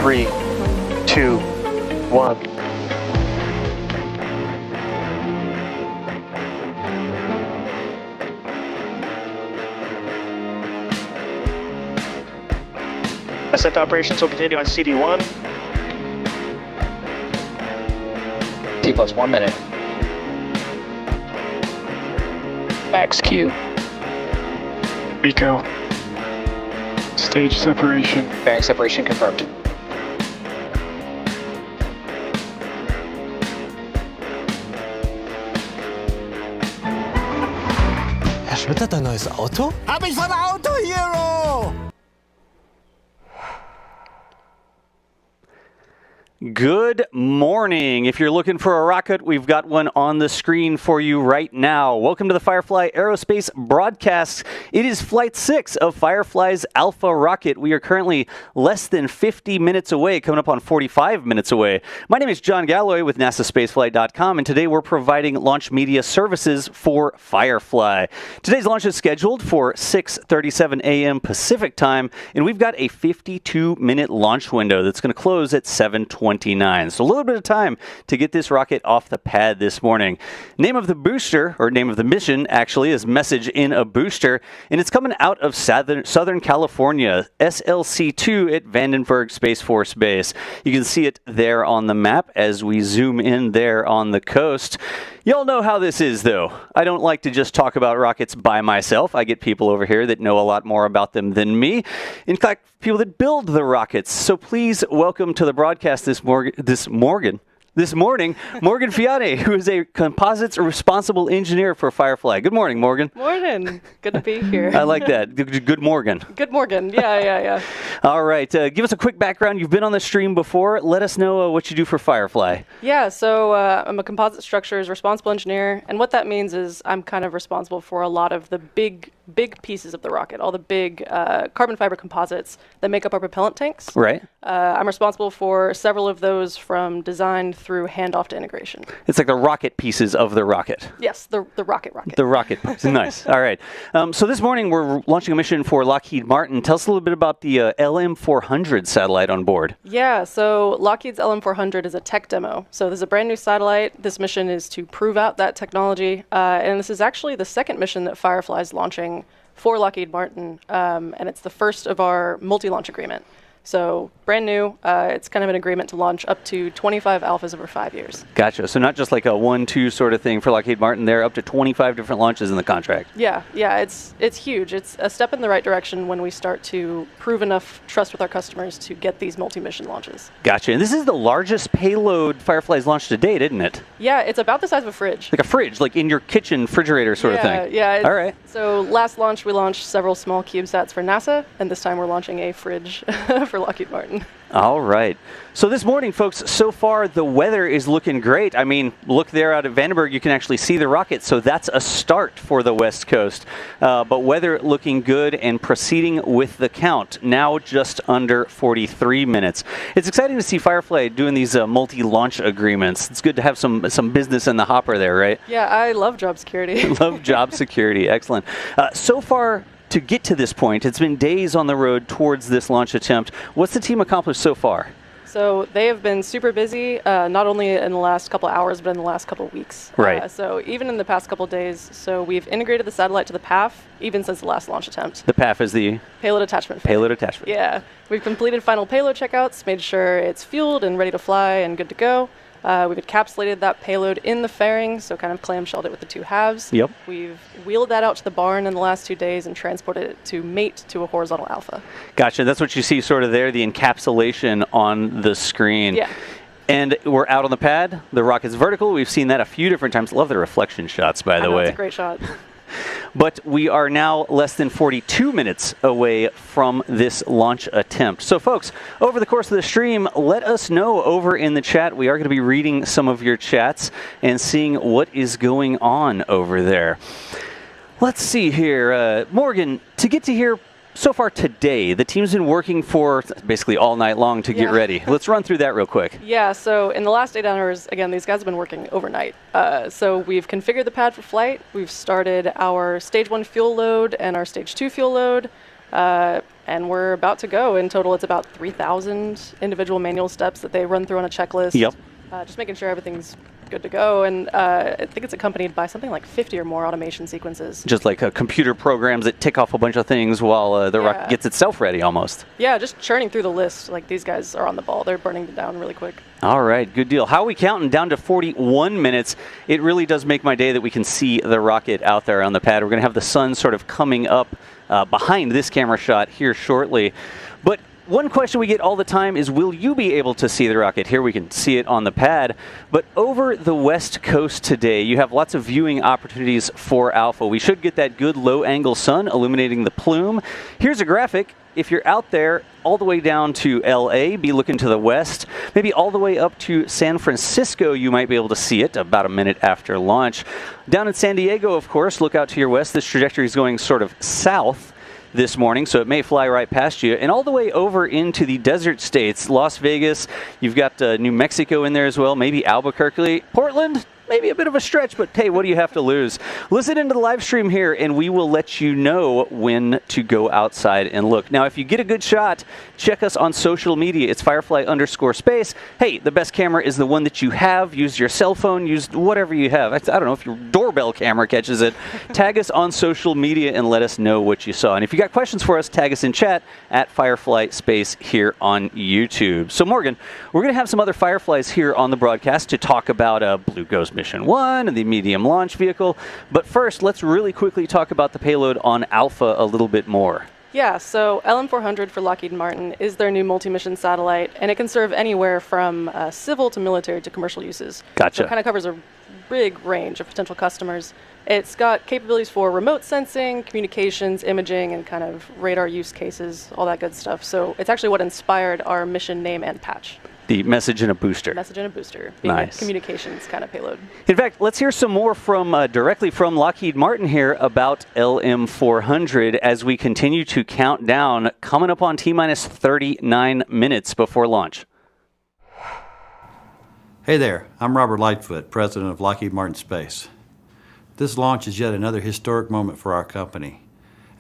3, 2, 1. Ascent operations will continue on CD1. T plus 1 minute. Max Q. Rico. Stage separation. Bearing separation confirmed. Hab ich von Auto Hero! Good morning. If you're looking for a rocket, we've got one on the screen for you right now. Welcome to the Firefly Aerospace broadcast. It is Flight 6 of Firefly's Alpha rocket. We are currently less than 50 minutes away, coming up on 45 minutes away. My name is John Galloway with NASASpaceflight.com, and today we're providing launch media services for Firefly. Today's launch is scheduled for 6:37 a.m. Pacific time, and we've got a 52-minute launch window that's going to close at 7:29. So a little bit of time to get this rocket off the pad this morning. Name of the booster, or name of the mission, actually, is Message in a Booster, and it's coming out of Southern California, SLC-2 at Vandenberg Space Force Base. You can see it there on the map as we zoom in there on the coast. Y'all know how this is, though. I don't like to just talk about rockets by myself. I get people over here that know a lot more about them than me. In fact, people that build the rockets. So please welcome to the broadcast this morning, Morgan Fiane, who is a composites responsible engineer for Firefly. Good morning, Morgan. Morning. Good to be here. I like that. Good Morgan. Good Morgan. Yeah. All right. Give us a quick background. You've been on the stream before. Let us know what you do for Firefly. Yeah, so I'm a composite structures responsible engineer, and what that means is I'm kind of responsible for a lot of the big pieces of the rocket, all the big carbon fiber composites that make up our propellant tanks. Right. I'm responsible for several of those from design through handoff to integration. It's like the rocket pieces of the rocket. Yes, the rocket. The rocket piece. Nice. All right. So this morning we're launching a mission for Lockheed Martin. Tell us a little bit about the LM-400 satellite on board. Yeah, so Lockheed's LM-400 is a tech demo. So this is a brand new satellite. This mission is to prove out that technology. And this is actually the second mission that Firefly is launching for Lockheed Martin. And it's the first of our multi-launch agreement. So brand new, it's kind of an agreement to launch up to 25 alphas over 5 years. Gotcha. So not just like a 1-2 sort of thing for Lockheed Martin. They're up to 25 different launches in the contract. Yeah, it's huge. It's a step in the right direction when we start to prove enough trust with our customers to get these multi-mission launches. Gotcha. And this is the largest payload Firefly's launched to date, isn't it? Yeah, it's about the size of a fridge. Like a fridge, like in your kitchen refrigerator sort of thing. Yeah. All right. So last launch, we launched several small CubeSats for NASA, and this time we're launching a fridge for Lockheed Martin. All right. So this morning, folks, so far the weather is looking great. I mean, look there out at Vandenberg, you can actually see the rocket, so that's a start for the West Coast. But weather looking good and proceeding with the count, now just under 43 minutes. It's exciting to see Firefly doing these multi-launch agreements. It's good to have some business in the hopper there, right? Yeah, I love job security. Love job security. Excellent. So far, to get to this point, it's been days on the road towards this launch attempt. What's the team accomplished so far? So they have been super busy, not only in the last couple hours, but in the last couple weeks. Right. So even in the past couple days, so we've integrated the satellite to the PAF, even since the last launch attempt. The PAF is the? Payload attachment. Payload attachment. Yeah. We've completed final payload checkouts, made sure it's fueled and ready to fly and good to go. We've encapsulated that payload in the fairing, so kind of clamshelled it with the two halves. Yep. We've wheeled that out to the barn in the last 2 days and transported it to mate to a horizontal alpha. Gotcha. That's what you see sort of there, the encapsulation on the screen. Yeah. And we're out on the pad. The rocket's vertical. We've seen that a few different times. Love the reflection shots, by the way. It's a great shot. But we are now less than 42 minutes away from this launch attempt. So folks, over the course of the stream, let us know over in the chat. We are going to be reading some of your chats and seeing what is going on over there. Let's see here. Morgan, to get to here so far today, the team's been working for basically all night long to get ready. Let's run through that real quick. Yeah, so in the last 8 hours, again, these guys have been working overnight. So we've configured the pad for flight. We've started our stage 1 fuel load and our stage 2 fuel load. And we're about to go. In total, it's about 3,000 individual manual steps that they run through on a checklist. Yep. Just making sure everything's good to go. And I think it's accompanied by something like 50 or more automation sequences. Just like computer programs that tick off a bunch of things while the rocket gets itself ready almost. Yeah, just churning through the list. Like, these guys are on the ball. They're burning it down really quick. All right, good deal. How are we counting? Down to 41 minutes. It really does make my day that we can see the rocket out there on the pad. We're going to have the sun sort of coming up behind this camera shot here shortly. But one question we get all the time is, will you be able to see the rocket? Here we can see it on the pad. But over the West Coast today, you have lots of viewing opportunities for Alpha. We should get that good low-angle sun illuminating the plume. Here's a graphic. If you're out there all the way down to LA, be looking to the west. Maybe all the way up to San Francisco, you might be able to see it about a minute after launch. Down in San Diego, of course, look out to your west. This trajectory is going sort of south this morning, so it may fly right past you. And all the way over into the desert states, Las Vegas, you've got New Mexico in there as well, maybe Albuquerque, Portland, maybe a bit of a stretch, but hey, what do you have to lose? Listen into the live stream here, and we will let you know when to go outside and look. Now, if you get a good shot, check us on social media. It's Firefly_space. Hey, the best camera is the one that you have. Use your cell phone. Use whatever you have. I don't know if your doorbell camera catches it. Tag us on social media and let us know what you saw. And if you got questions for us, tag us in chat at Firefly Space here on YouTube. So, Morgan, we're going to have some other Fireflies here on the broadcast to talk about Blue Ghost Mission 1 and the medium launch vehicle. But first, let's really quickly talk about the payload on Alpha a little bit more. Yeah, so LM-400 for Lockheed Martin is their new multi-mission satellite, and it can serve anywhere from civil to military to commercial uses. Gotcha. So it kind of covers a big range of potential customers. It's got capabilities for remote sensing, communications, imaging, and kind of radar use cases, all that good stuff. So it's actually what inspired our mission name and patch. The message in a booster. Message in a booster, being Nice. a communications kind of payload. In fact, let's hear some more from directly from Lockheed Martin here about LM-400 as we continue to count down, coming up on T-minus 39 minutes before launch. Hey there, I'm Robert Lightfoot, president of Lockheed Martin Space. This launch is yet another historic moment for our company,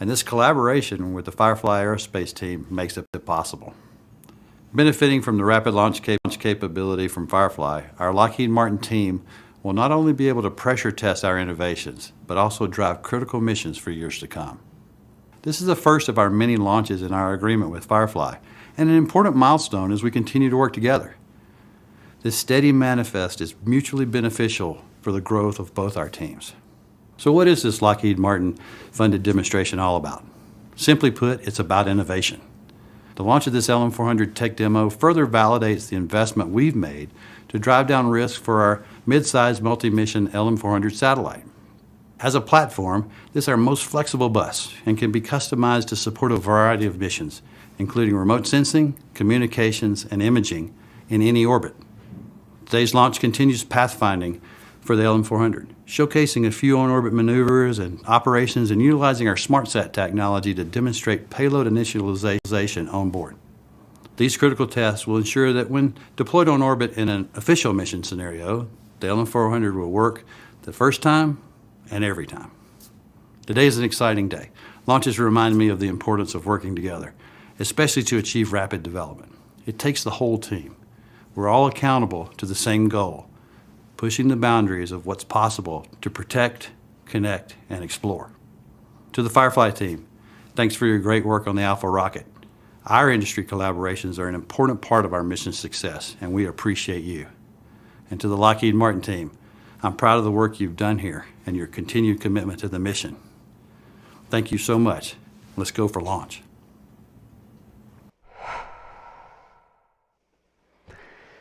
and this collaboration with the Firefly Aerospace team makes it possible. Benefiting from the rapid launch capability from Firefly, our Lockheed Martin team will not only be able to pressure test our innovations, but also drive critical missions for years to come. This is the first of our many launches in our agreement with Firefly, and an important milestone as we continue to work together. This steady manifest is mutually beneficial for the growth of both our teams. So what is this Lockheed Martin funded demonstration all about? Simply put, it's about innovation. The launch of this LM-400 tech demo further validates the investment we've made to drive down risk for our mid-sized multi-mission LM-400 satellite. As a platform, this is our most flexible bus and can be customized to support a variety of missions, including remote sensing, communications, and imaging in any orbit. Today's launch continues pathfinding for the LM-400, showcasing a few on-orbit maneuvers and operations and utilizing our SmartSat technology to demonstrate payload initialization on board. These critical tests will ensure that when deployed on orbit in an official mission scenario, the LM-400 will work the first time and every time. Today is an exciting day. Launches remind me of the importance of working together, especially to achieve rapid development. It takes the whole team. We're all accountable to the same goal, pushing the boundaries of what's possible to protect, connect, and explore. To the Firefly team, thanks for your great work on the Alpha rocket. Our industry collaborations are an important part of our mission success, and we appreciate you. And to the Lockheed Martin team, I'm proud of the work you've done here and your continued commitment to the mission. Thank you so much. Let's go for launch.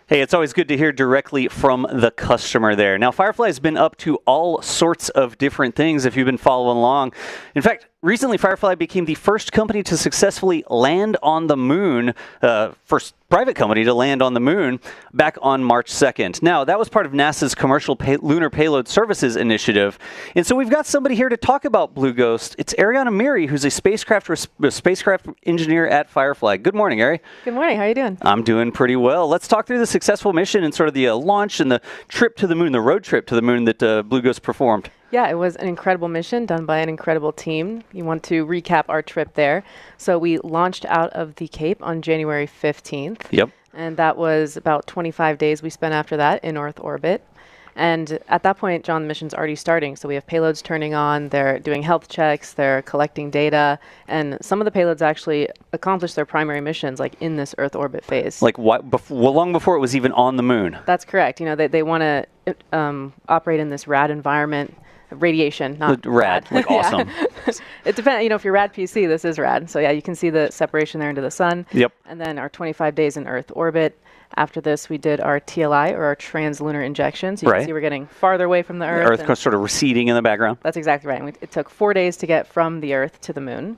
Hey, it's always good to hear directly from the customer there. Now, Firefly has been up to all sorts of different things if you've been following along. In fact, recently Firefly became the first company to successfully land on the moon, first private company to land on the moon back on March 2nd. Now, that was part of NASA's Commercial Lunar Payload Services initiative. And so we've got somebody here to talk about Blue Ghost. It's Ariana Miri, who's a spacecraft engineer at Firefly. Good morning, Ari. Good morning. How are you doing? I'm doing pretty well. Let's talk through the successful mission and sort of the launch and the trip to the moon, the road trip to the moon that Blue Ghost performed. Yeah, it was an incredible mission done by an incredible team. You want to recap our trip there. So we launched out of the Cape on January 15th. Yep. And that was about 25 days we spent after that in Earth orbit. And at that point, John, the mission's already starting. So we have payloads turning on, they're doing health checks, they're collecting data, and some of the payloads actually accomplish their primary missions, like in this Earth orbit phase. Like long before it was even on the moon. That's correct. You know, they want to operate in this rad environment, radiation, not Rad, like awesome. It depends, you know, if you're rad PC, this is rad. So yeah, you can see the separation there into the sun. Yep. And then our 25 days in Earth orbit. After this, we did our TLI, or our translunar injection. So you can see we're getting farther away from the Earth. Earth sort of receding in the background. That's exactly right. And it took 4 days to get from the Earth to the moon.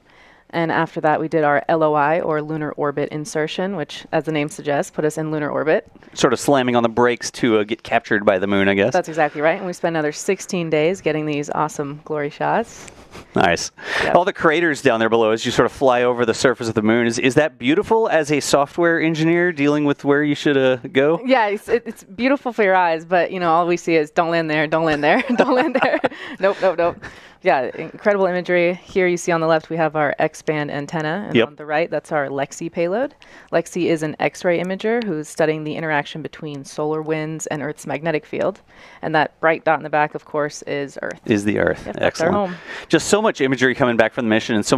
And after that, we did our LOI, or lunar orbit insertion, which, as the name suggests, put us in lunar orbit. Sort of slamming on the brakes to get captured by the moon, I guess. That's exactly right. And we spent another 16 days getting these awesome glory shots. Nice. Yep. All the craters down there below as you sort of fly over the surface of the moon. Is that beautiful as a software engineer dealing with where you should go? Yeah, it's beautiful for your eyes, but, you know, all we see is don't land there, don't land there, don't land there. Nope, nope, nope. Yeah, incredible imagery. Here you see on the left we have our X-band antenna, and on the right that's our Lexi payload. Lexi is an X-ray imager who's studying the interaction between solar winds and Earth's magnetic field. And that bright dot in the back, of course, is Earth. Is the Earth. Yep, Excellent. that's our home. Just so much imagery coming back from the mission, and so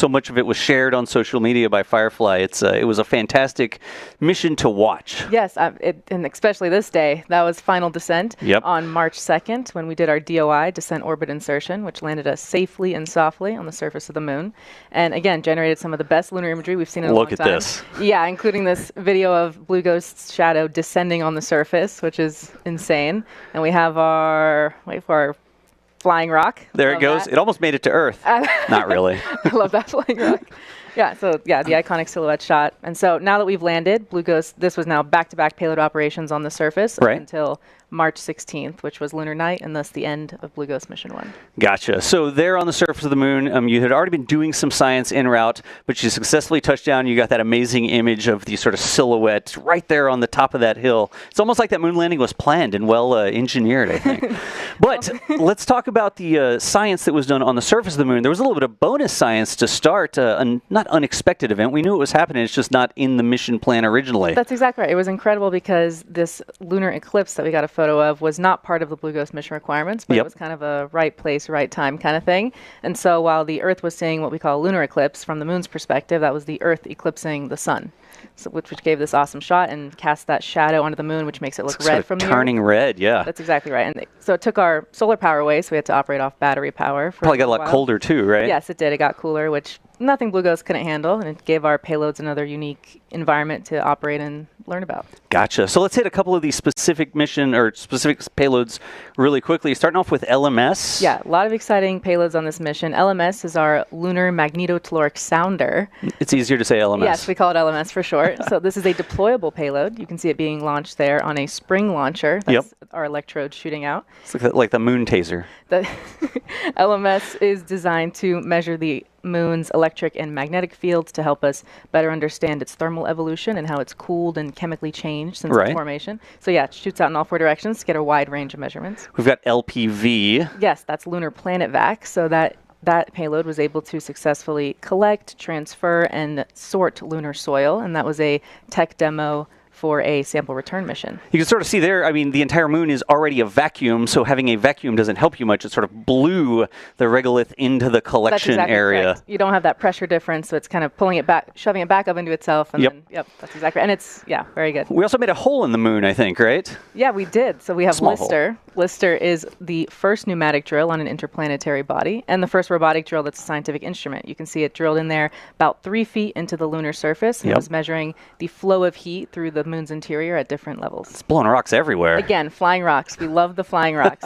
much of it was shared on social media by Firefly. It was a fantastic mission to watch. Yes, and especially this day. That was final descent on March 2nd when we did our DOI, descent orbit insertion, which landed us safely and softly on the surface of the moon. And again, generated some of the best lunar imagery we've seen in a long time. Look at this. Yeah, including this video of Blue Ghost's shadow descending on the surface, which is insane. And we have our, wait for our flying rock. There it goes. It almost made it to Earth. Not really. I love that flying rock. Yeah, so yeah, the iconic silhouette shot. And so now that we've landed, Blue Ghost, this was now back-to-back payload operations on the surface up until March 16th, which was lunar night, and thus the end of Blue Ghost Mission 1. Gotcha. So there on the surface of the moon, you had already been doing some science en route, but you successfully touched down. You got that amazing image of the sort of silhouette right there on the top of that hill. It's almost like that moon landing was planned and well engineered, I think. But let's talk about the science that was done on the surface of the moon. There was a little bit of bonus science to start, a not unexpected event. We knew it was happening. It's just not in the mission plan originally. That's exactly right. It was incredible because this lunar eclipse that we got a photo of was not part of the Blue Ghost mission requirements, but it was kind of a right place, right time kind of thing. And so while the Earth was seeing what we call a lunar eclipse from the moon's perspective, that was the Earth eclipsing the sun. So, which gave this awesome shot and cast that shadow onto the moon, which makes it look red from the Earth. Turning red, yeah. That's exactly right. And so it took our solar power away, so we had to operate off battery power. Probably got a lot colder too, right? Yes, it did. It got cooler, which nothing Blue Ghost couldn't handle, and it gave our payloads another unique environment to operate and learn about. Gotcha. So let's hit a couple of these specific mission or specific payloads really quickly. Starting off with LMS. Yeah, a lot of exciting payloads on this mission. LMS is our Lunar Magnetotelluric Sounder. It's easier to say LMS. Yes, we call it LMS for short. So this is a deployable payload. You can see it being launched there on a spring launcher. That's our electrodes shooting out. It's like the moon taser. The LMS is designed to measure the moon's electric and magnetic fields to help us better understand its thermal evolution and how it's cooled and chemically changed since its formation. So yeah, it shoots out in all four directions to get a wide range of measurements. We've got LPV. Yes, that's Lunar Planet Vac. So that payload was able to successfully collect, transfer, and sort lunar soil, and that was a tech demo for a sample return mission. You can sort of see there, I mean, the entire moon is already a vacuum, so having a vacuum doesn't help you much. It sort of blew the regolith into the collection area. Correct. You don't have that pressure difference, so it's kind of pulling it back, shoving it back up into itself. And then, that's exactly right. And it's, very good. We also made a hole in the moon, I think, right? Yeah, we did. So we have Small Lister. Hole. Lister is the first pneumatic drill on an interplanetary body and the first robotic drill that's a scientific instrument. You can see it drilled in there about 3 feet into the lunar surface. It was measuring the flow of heat through the moon's interior at different levels. It's blowing rocks everywhere. Again, flying rocks. We love the flying rocks.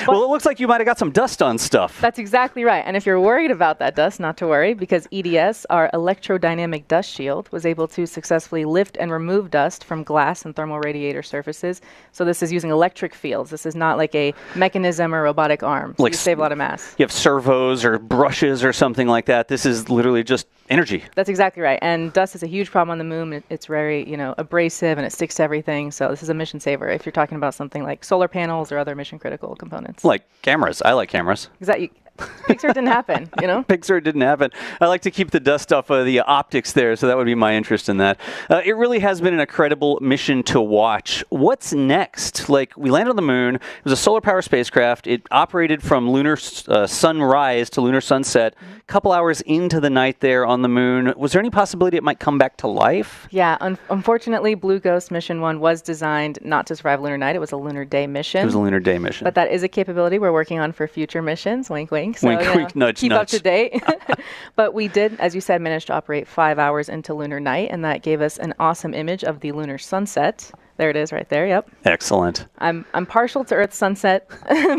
Well, it looks like you might have got some dust on stuff. That's exactly right. And if you're worried about that dust, not to worry, because EDS, our electrodynamic dust shield, was able to successfully lift and remove dust from glass and thermal radiator surfaces. So this is using electric fields. This is not like a mechanism or robotic arm. So like you save a lot of mass. You have servos or brushes or something like that. This is literally just energy. That's exactly right. And dust is a huge problem on the moon. It's very, abrasive. adhesive and it sticks to everything. So this is a mission saver if you're talking about something like solar panels or other mission critical components. Like cameras. I like cameras. Exactly. Pixar didn't happen, you know? Pixar didn't happen. I like to keep the dust off of the optics there, so that would be my interest in that. It really has been an incredible mission to watch. What's next? Like, we landed on the moon. It was a solar power spacecraft. It operated from lunar sunrise to lunar sunset, a couple hours into the night there on the moon. Was there any possibility it might come back to life? Yeah, unfortunately, Blue Ghost Mission 1 was designed not to survive lunar night. It was a lunar day mission. It was a lunar day mission. But that is a capability we're working on for future missions. Wink, wink. So, wink, wink, nudge, keep nudge. up to date. But we did, as you said, manage to operate 5 hours into lunar night, and that gave us an awesome image of the lunar sunset. There it is right there, yep. Excellent. I'm partial to Earth's sunset,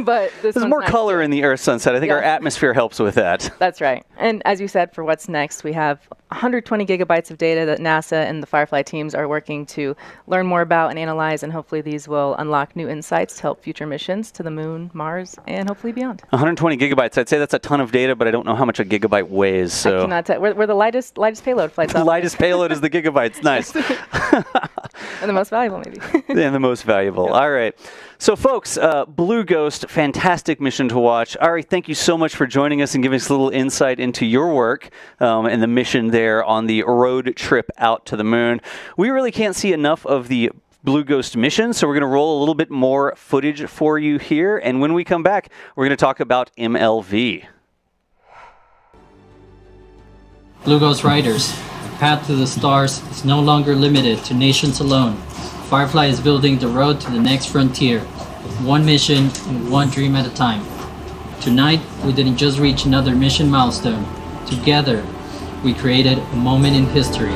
but there's more color in the Earth's sunset. I think our atmosphere helps with that. That's right. And as you said, for what's next, we have 120 gigabytes of data that NASA and the Firefly teams are working to learn more about and analyze, and hopefully these will unlock new insights to help future missions to the moon, Mars, and hopefully beyond. 120 gigabytes. I'd say that's a ton of data, but I don't know how much a gigabyte weighs. So I cannot tell. We're the lightest payload flights off. Lightest payload is the gigabytes. Nice. And the most valuable, maybe. And the most valuable. All right. So, folks, Blue Ghost, fantastic mission to watch. Ari, thank you so much for joining us and giving us a little insight into your work and the mission there on the road trip out to the moon. We really can't see enough of the Blue Ghost mission, so we're going to roll a little bit more footage for you here. And when we come back, we're going to talk about MLV. Blue Ghost Riders, the path to the stars is no longer limited to nations alone. Firefly is building the road to the next frontier, one mission and one dream at a time. Tonight, we didn't just reach another mission milestone. Together, we created a moment in history.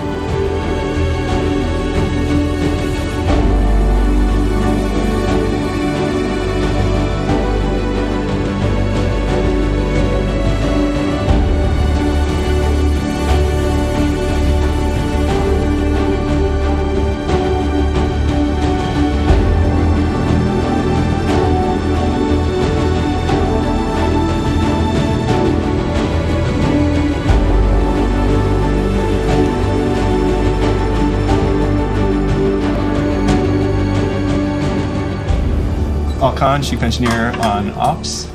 Khan, Chief Engineer on Ops.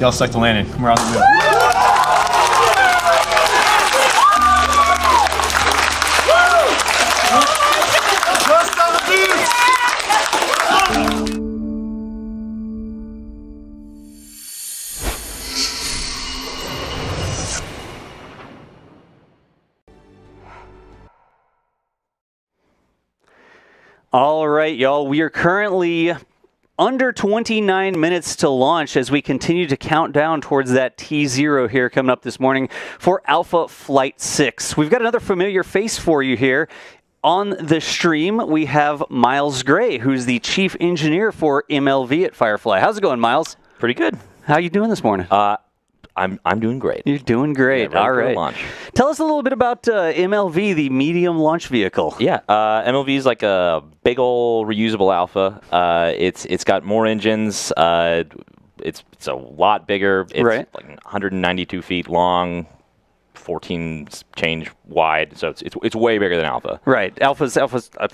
Y'all select the landing. We're on the moon. All right, y'all. We are currently under 29 minutes to launch as we continue to count down towards that T0 here coming up this morning for Alpha Flight 6. We've got another familiar face for you here. On the stream, we have Miles Gray, who's the Chief Engineer for MLV at Firefly. How's it going, Miles? Pretty good. How you doing this morning? I'm doing great. You're doing great. Yeah, all right. Launch. Tell us a little bit about MLV, the medium launch vehicle. Yeah, MLV is like a big old reusable Alpha. It's got more engines. It's a lot bigger. It's like 192 feet long, 14 change wide, so it's way bigger than Alpha. Right. Alpha's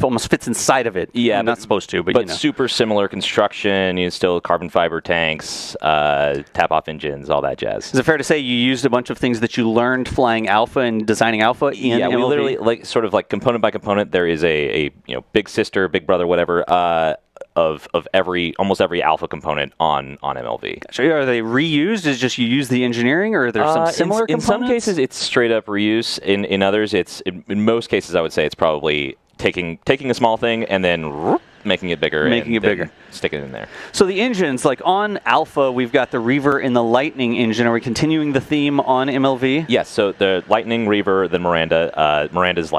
almost fits inside of it. Yeah, not supposed to, but you know. Super similar construction. You know, still carbon fiber tanks, tap-off engines, all that jazz. Is it fair to say you used a bunch of things that you learned flying Alpha and designing Alpha in MLV? We literally sort of component by component. There is a big sister, big brother, whatever. Of almost every Alpha component on MLV. So are they reused? Is just you use the engineering, or are there some similar components? In some cases, it's straight up reuse. In others, in most cases, I would say it's probably taking a small thing and then making it bigger. Sticking it in there. So the engines, like on Alpha, we've got the Reaver and the Lightning engine. Are we continuing the theme on MLV? Yes. So the Lightning, Reaver, then Miranda. Miranda's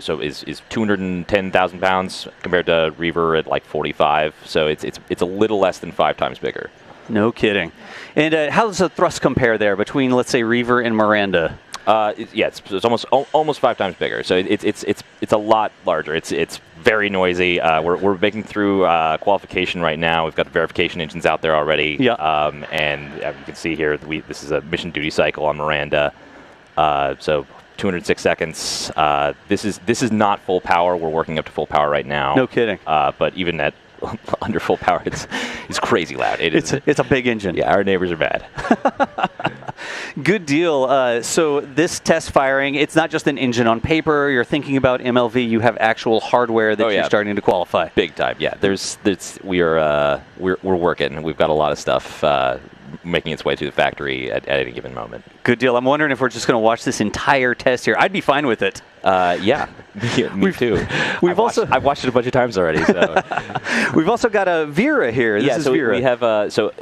is 210,000 pounds compared to Reaver at 45. So it's a little less than 5 times bigger. No kidding. And how does the thrust compare there between, let's say, Reaver and Miranda? It's almost 5 times bigger. So it's a lot larger. It's very noisy. We're making through qualification right now. We've got the verification engines out there already. Yeah. And you can see here, this is a mission duty cycle on Miranda. So 206 seconds. This is not full power. We're working up to full power right now. No kidding. But even at under full power, it's crazy loud. It's a big engine. Yeah, our neighbors are bad. Good deal. So this test firing, it's not just an engine on paper. You're thinking about MLV. You have actual hardware that you're starting to qualify. Big time. Yeah. We're working. We've got a lot of stuff making its way through the factory at any given moment. Good deal. I'm wondering if we're just going to watch this entire test here. I'd be fine with it. Yeah, me too. I've watched it a bunch of times already. So we've also got a Vera here. This is Vera. We have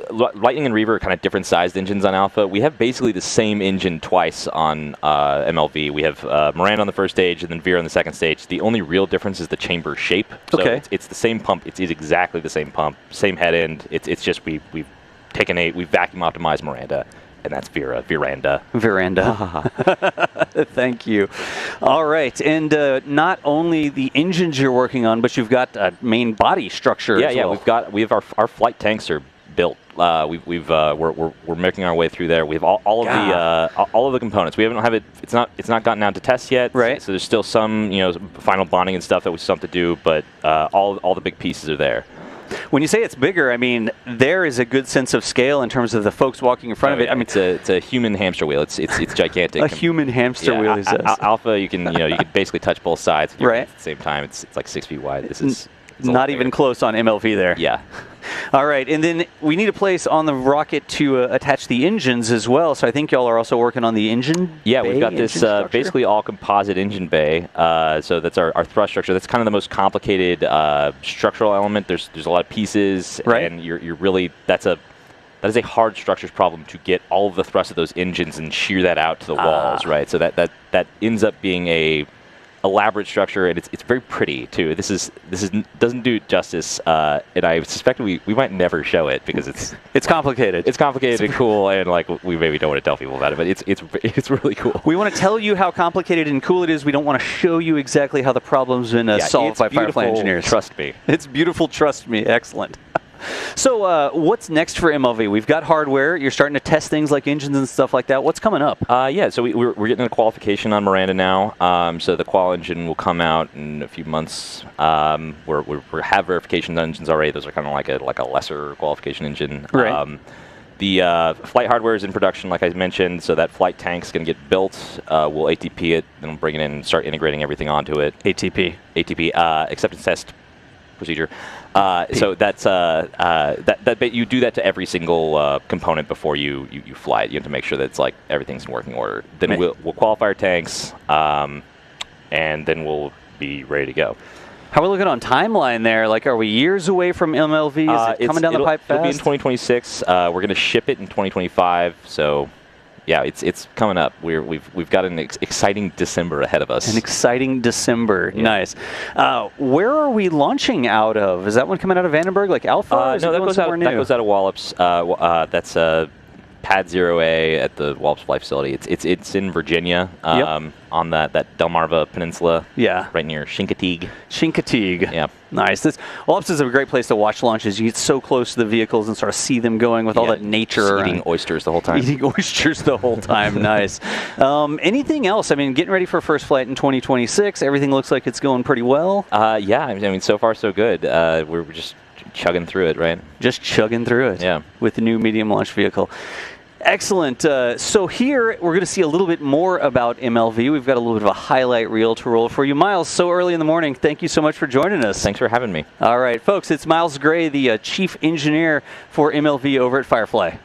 Lightning and Reaver are kind of different sized engines on Alpha. We have basically the same engine twice on MLV. We have Miranda on the first stage and then Vera on the second stage. The only real difference is the chamber shape. So it's the same pump. It's exactly the same pump, same head end. It's just we've vacuum optimized Miranda. And that's Veranda. Thank you. All right, and not only the engines you're working on, but you've got a main body structure. Yeah, as well. we have our flight tanks are built. We're making our way through there. We have all of the components. We haven't have it. It's not gotten out to test yet. Right. So there's still some final bonding and stuff that we still have to do, but all the big pieces are there. When you say it's bigger, I mean there is a good sense of scale in terms of the folks walking in front of it. I mean, it's a human hamster wheel. It's gigantic. A human hamster wheel. He says. Alpha, you can basically touch both sides right at the same time. It's like 6 feet wide. This is not even close on MLV there. Yeah. All right, and then we need a place on the rocket to attach the engines as well. So I think y'all are also working on the engine. Yeah, we've got this basically all composite engine bay. So that's our thrust structure. That's kind of the most complicated structural element. There's a lot of pieces, right. And you're really that is a hard structures problem to get all of the thrust of those engines and shear that out to the walls, right? So that ends up being a elaborate structure, and it's very pretty too. This doesn't do it justice, and I suspect we might never show it because it's complicated. It's complicated and cool, and like we maybe don't want to tell people about it, but it's really cool. We want to tell you how complicated and cool it is. We don't want to show you exactly how the problem's been solved by Firefly engineers. Trust me. It's beautiful. Trust me. Excellent. So what's next for MLV? We've got hardware. You're starting to test things like engines and stuff like that. What's coming up? So we're getting a qualification on Miranda now. So the qual engine will come out in a few months. We have verification engines already. Those are kind of like a lesser qualification engine. Right. The flight hardware is in production, like I mentioned. So that flight tank's going to get built. We'll ATP it, then we'll bring it in and start integrating everything onto it. ATP, acceptance test procedure. So that's you do that to every single component before you fly it. You have to make sure that it's like everything's in working order. Then we'll qualify our tanks, and then we'll be ready to go. How are we looking on timeline there? Like, are we years away from MLV? Is it coming down the pipe fast? It'll be in 2026. We're going to ship it in 2025. So. Yeah, it's coming up. We've got an exciting December ahead of us. An exciting December, yeah. Nice. Where are we launching out of? Is that one coming out of Vandenberg, like Alpha? No, that goes out of Wallops. That's Pad 0A at the Wallops Flight Facility. It's in Virginia, on that Delmarva Peninsula. Yeah, right near Chincoteague. Yeah, nice. Wallops is a great place to watch launches. You get so close to the vehicles and sort of see them going with all that nature. Eating oysters the whole time. Nice. Anything else? I mean, getting ready for first flight in 2026. Everything looks like it's going pretty well. Yeah, I mean, so far so good. We're just chugging through it, right? Just chugging through it. Yeah. With the new medium launch vehicle. Excellent. So here we're going to see a little bit more about MLV. We've got a little bit of a highlight reel to roll for you. Miles, so early in the morning, thank you so much for joining us. Thanks for having me. All right, folks, it's Miles Gray, the chief engineer for MLV over at Firefly.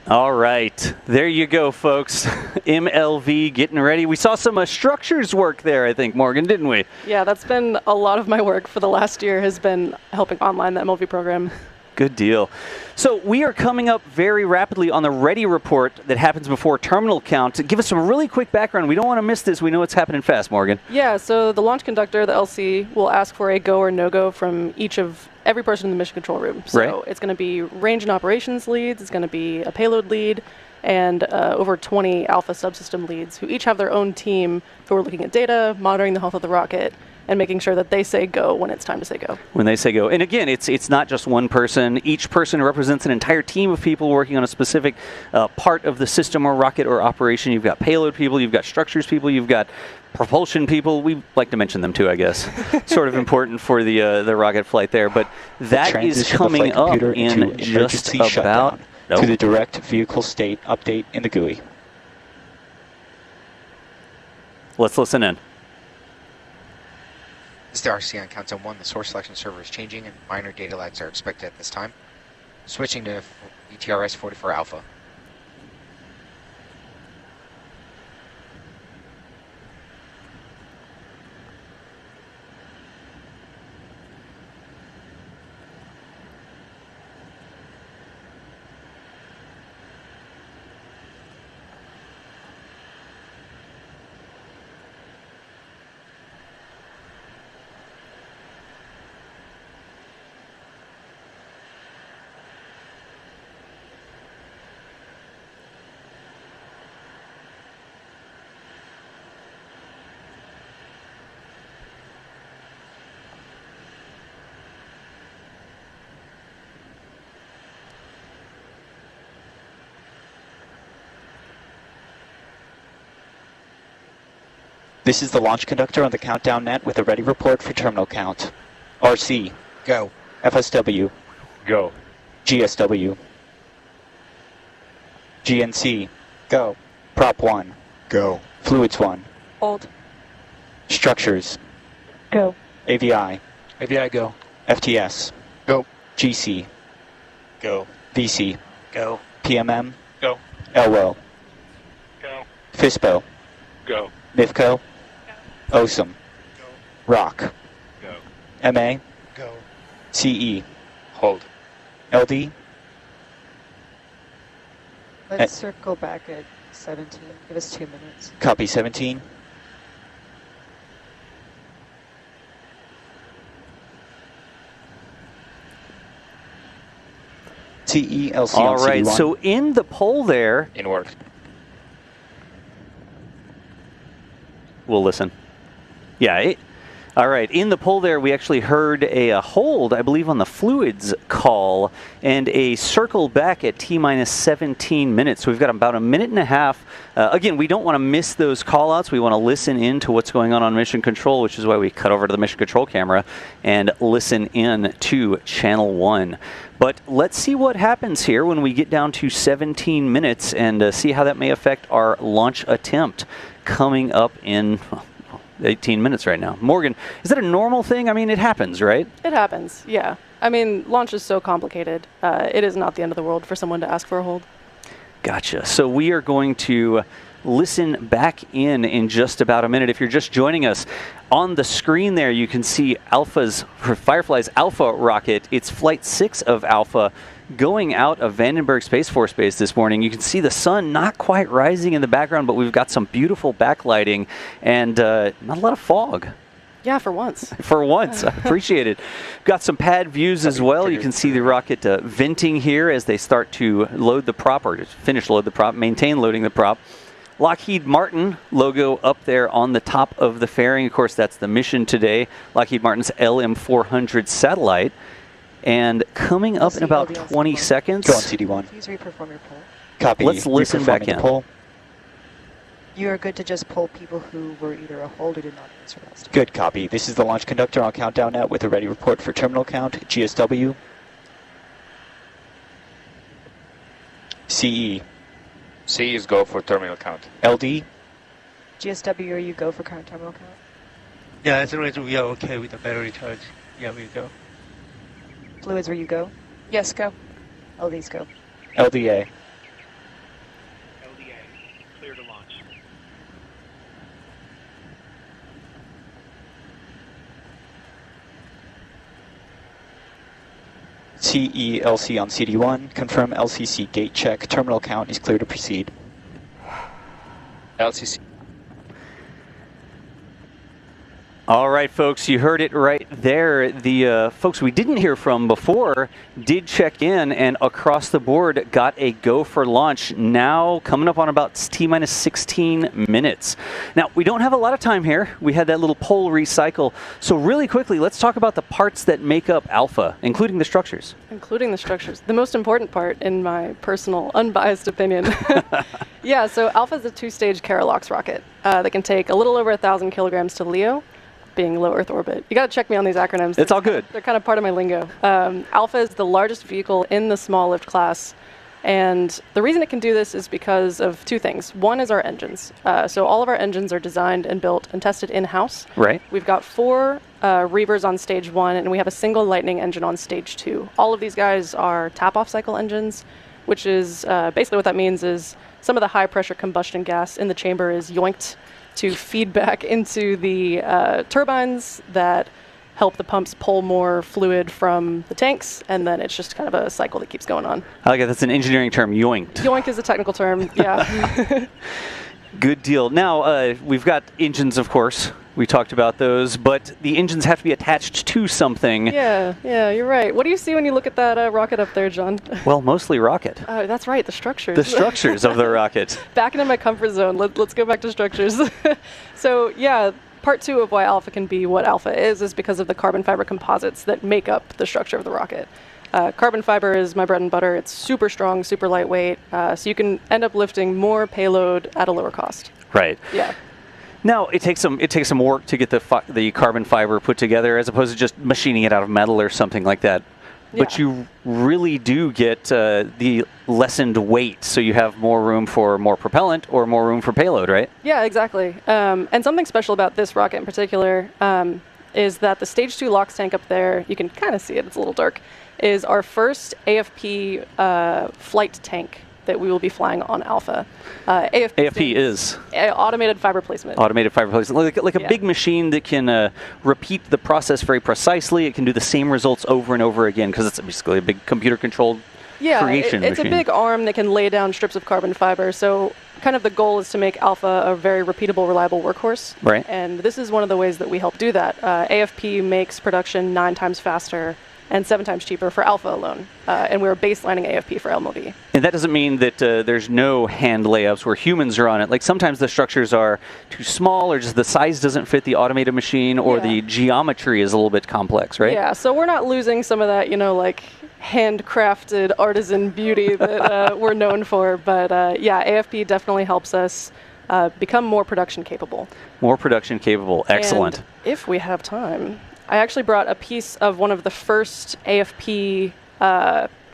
All right, there you go, folks. MLV getting ready. We saw some structures work there, I think, Morgan, didn't we? Yeah, that's been a lot of my work for the last year, has been helping online the MLV program. Good deal. So we are coming up very rapidly on the ready report that happens before terminal count. Give us some really quick background. We don't want to miss this. We know it's happening fast, Morgan. Yeah, so the launch conductor, the LC, will ask for a go or no-go from every person in the mission control room. So It's going to be range and operations leads, it's going to be a payload lead, and over 20 alpha subsystem leads who each have their own team who are looking at data, monitoring the health of the rocket, and making sure that they say go when it's time to say go. When they say go. And again, it's not just one person. Each person represents an entire team of people working on a specific part of the system or rocket or operation. You've got payload people, you've got structures people, you've got propulsion people. We like to mention them too, I guess. Sort of important for the rocket flight there. But that is coming up in just about... to the direct vehicle state update in the GUI. Let's listen in. This is the RC on countdown 1. The source selection server is changing and minor data lags are expected at this time. Switching to ETRS 44 Alpha. This is the launch conductor on the countdown net with a ready report for terminal count. RC. Go. FSW. Go. GSW. GNC. Go. Prop 1. Go. Fluids 1. Hold. Structures. Go. AVI. AVI go. FTS. Go. GC. Go. VC. Go. PMM. Go. LWO. Go. FISPO. Go. NIFCO. OSM. Go. ROC. Go. MA. Go. CE. Hold. LD. Let's circle back at 17. Give us 2 minutes. Copy 17. CELC. All right, so in the poll there... In work. We'll listen. Yeah, all right. In the poll there, we actually heard a hold, I believe, on the fluids call and a circle back at T-minus 17 minutes. So we've got about a minute and a half. Again, we don't want to miss those call-outs. We want to listen in to what's going on mission control, which is why we cut over to the mission control camera and listen in to channel 1. But let's see what happens here when we get down to 17 minutes and see how that may affect our launch attempt coming up in 18 minutes right now. Morgan, is that a normal thing? I mean, it happens, right? It happens, yeah. I mean, launch is so complicated. It is not the end of the world for someone to ask for a hold. Gotcha. So we are going to listen back in just about a minute. If you're just joining us, on the screen there you can see Firefly's Alpha rocket. It's Flight 6 of Alpha going out of Vandenberg Space Force Base this morning. You can see the sun not quite rising in the background, but we've got some beautiful backlighting and not a lot of fog. Yeah, for once. For once. I appreciate it. Got some pad views as well. You can see the rocket venting here as they start to load the prop, or just finish load the prop, maintain loading the prop. Lockheed Martin logo up there on the top of the fairing. Of course, that's the mission today. Lockheed Martin's LM-400 satellite. And coming up in about 20 seconds. Go on CD1. Please reperform your poll. Copy. Let's listen back in. Poll. You are good to just poll people who were either a hold or did not answer last time. Good copy. This is the launch conductor on countdown net with a ready report for terminal count. GSW. CE. C is go for terminal count. LD. GSW, are you go for current terminal count? Yeah, as long as we are okay with the battery charge, yeah, we go. Fluids, are you go? Yes, go. LDs go. LDA. clear to launch. CELC on CD1. Confirm LCC gate check. Terminal count is clear to proceed. LCC. All right, folks, you heard it right there. The folks we didn't hear from before did check in and across the board got a go for launch. Now coming up on about T-minus 16 minutes. Now, we don't have a lot of time here. We had that little poll recycle. So really quickly, let's talk about the parts that make up Alpha, including the structures. Including the structures. The most important part, in my personal, unbiased opinion. Yeah, so Alpha is a two-stage Keralox rocket that can take a little over 1,000 kilograms to LEO, being low Earth orbit. You got to check me on these acronyms. It's all good. They're kind of part of my lingo. Alpha is the largest vehicle in the small lift class, and the reason it can do this is because of two things. One is our engines. So all of our engines are designed and built and tested in-house. Right. We've got 4 Reavers on stage 1, and we have a single Lightning engine on stage 2. All of these guys are tap-off cycle engines, which is basically what that means is some of the high-pressure combustion gas in the chamber is yoinked to feed back into the turbines that help the pumps pull more fluid from the tanks, and then it's just kind of a cycle that keeps going on. I like it. That's an engineering term, yoinked. Yoink is a technical term, yeah. Good deal. Now, we've got engines, of course. We talked about those, but the engines have to be attached to something. Yeah, you're right. What do you see when you look at that rocket up there, John? Well, mostly rocket. Oh, that's right, the structures. The structures of the rocket. Back into my comfort zone. Let's go back to structures. So, yeah, part 2 of why Alpha can be what Alpha is because of the carbon fiber composites that make up the structure of the rocket. Carbon fiber is my bread and butter. It's super strong, super lightweight, so you can end up lifting more payload at a lower cost. Right. Yeah. Now, it takes some work to get the carbon fiber put together as opposed to just machining it out of metal or something like that. Yeah. But you really do get the lessened weight, so you have more room for more propellant or more room for payload, right? Yeah, exactly. And something special about this rocket in particular is that the Stage 2 LOX tank up there, you can kind of see it, it's a little dark, is our first AFP flight tank that we will be flying on Alpha. AFP is automated fiber placement. Automated fiber placement, like a big machine that can repeat the process very precisely. It can do the same results over and over again because it's basically a big computer-controlled creation it's machine. A big arm that can lay down strips of carbon fiber. So kind of the goal is to make Alpha a very repeatable, reliable workhorse. Right. And this is one of the ways that we help do that. AFP makes production 9 times faster and 7 times cheaper for Alpha alone. And we're baselining AFP for LMOV. And that doesn't mean that there's no hand layups where humans are on it. Like sometimes the structures are too small or just the size doesn't fit the automated machine or the geometry is a little bit complex, right? Yeah, so we're not losing some of that, like handcrafted artisan beauty that we're known for. But yeah, AFP definitely helps us become more production capable. More production capable. Excellent. And if we have time, I actually brought a piece of one of the first AFP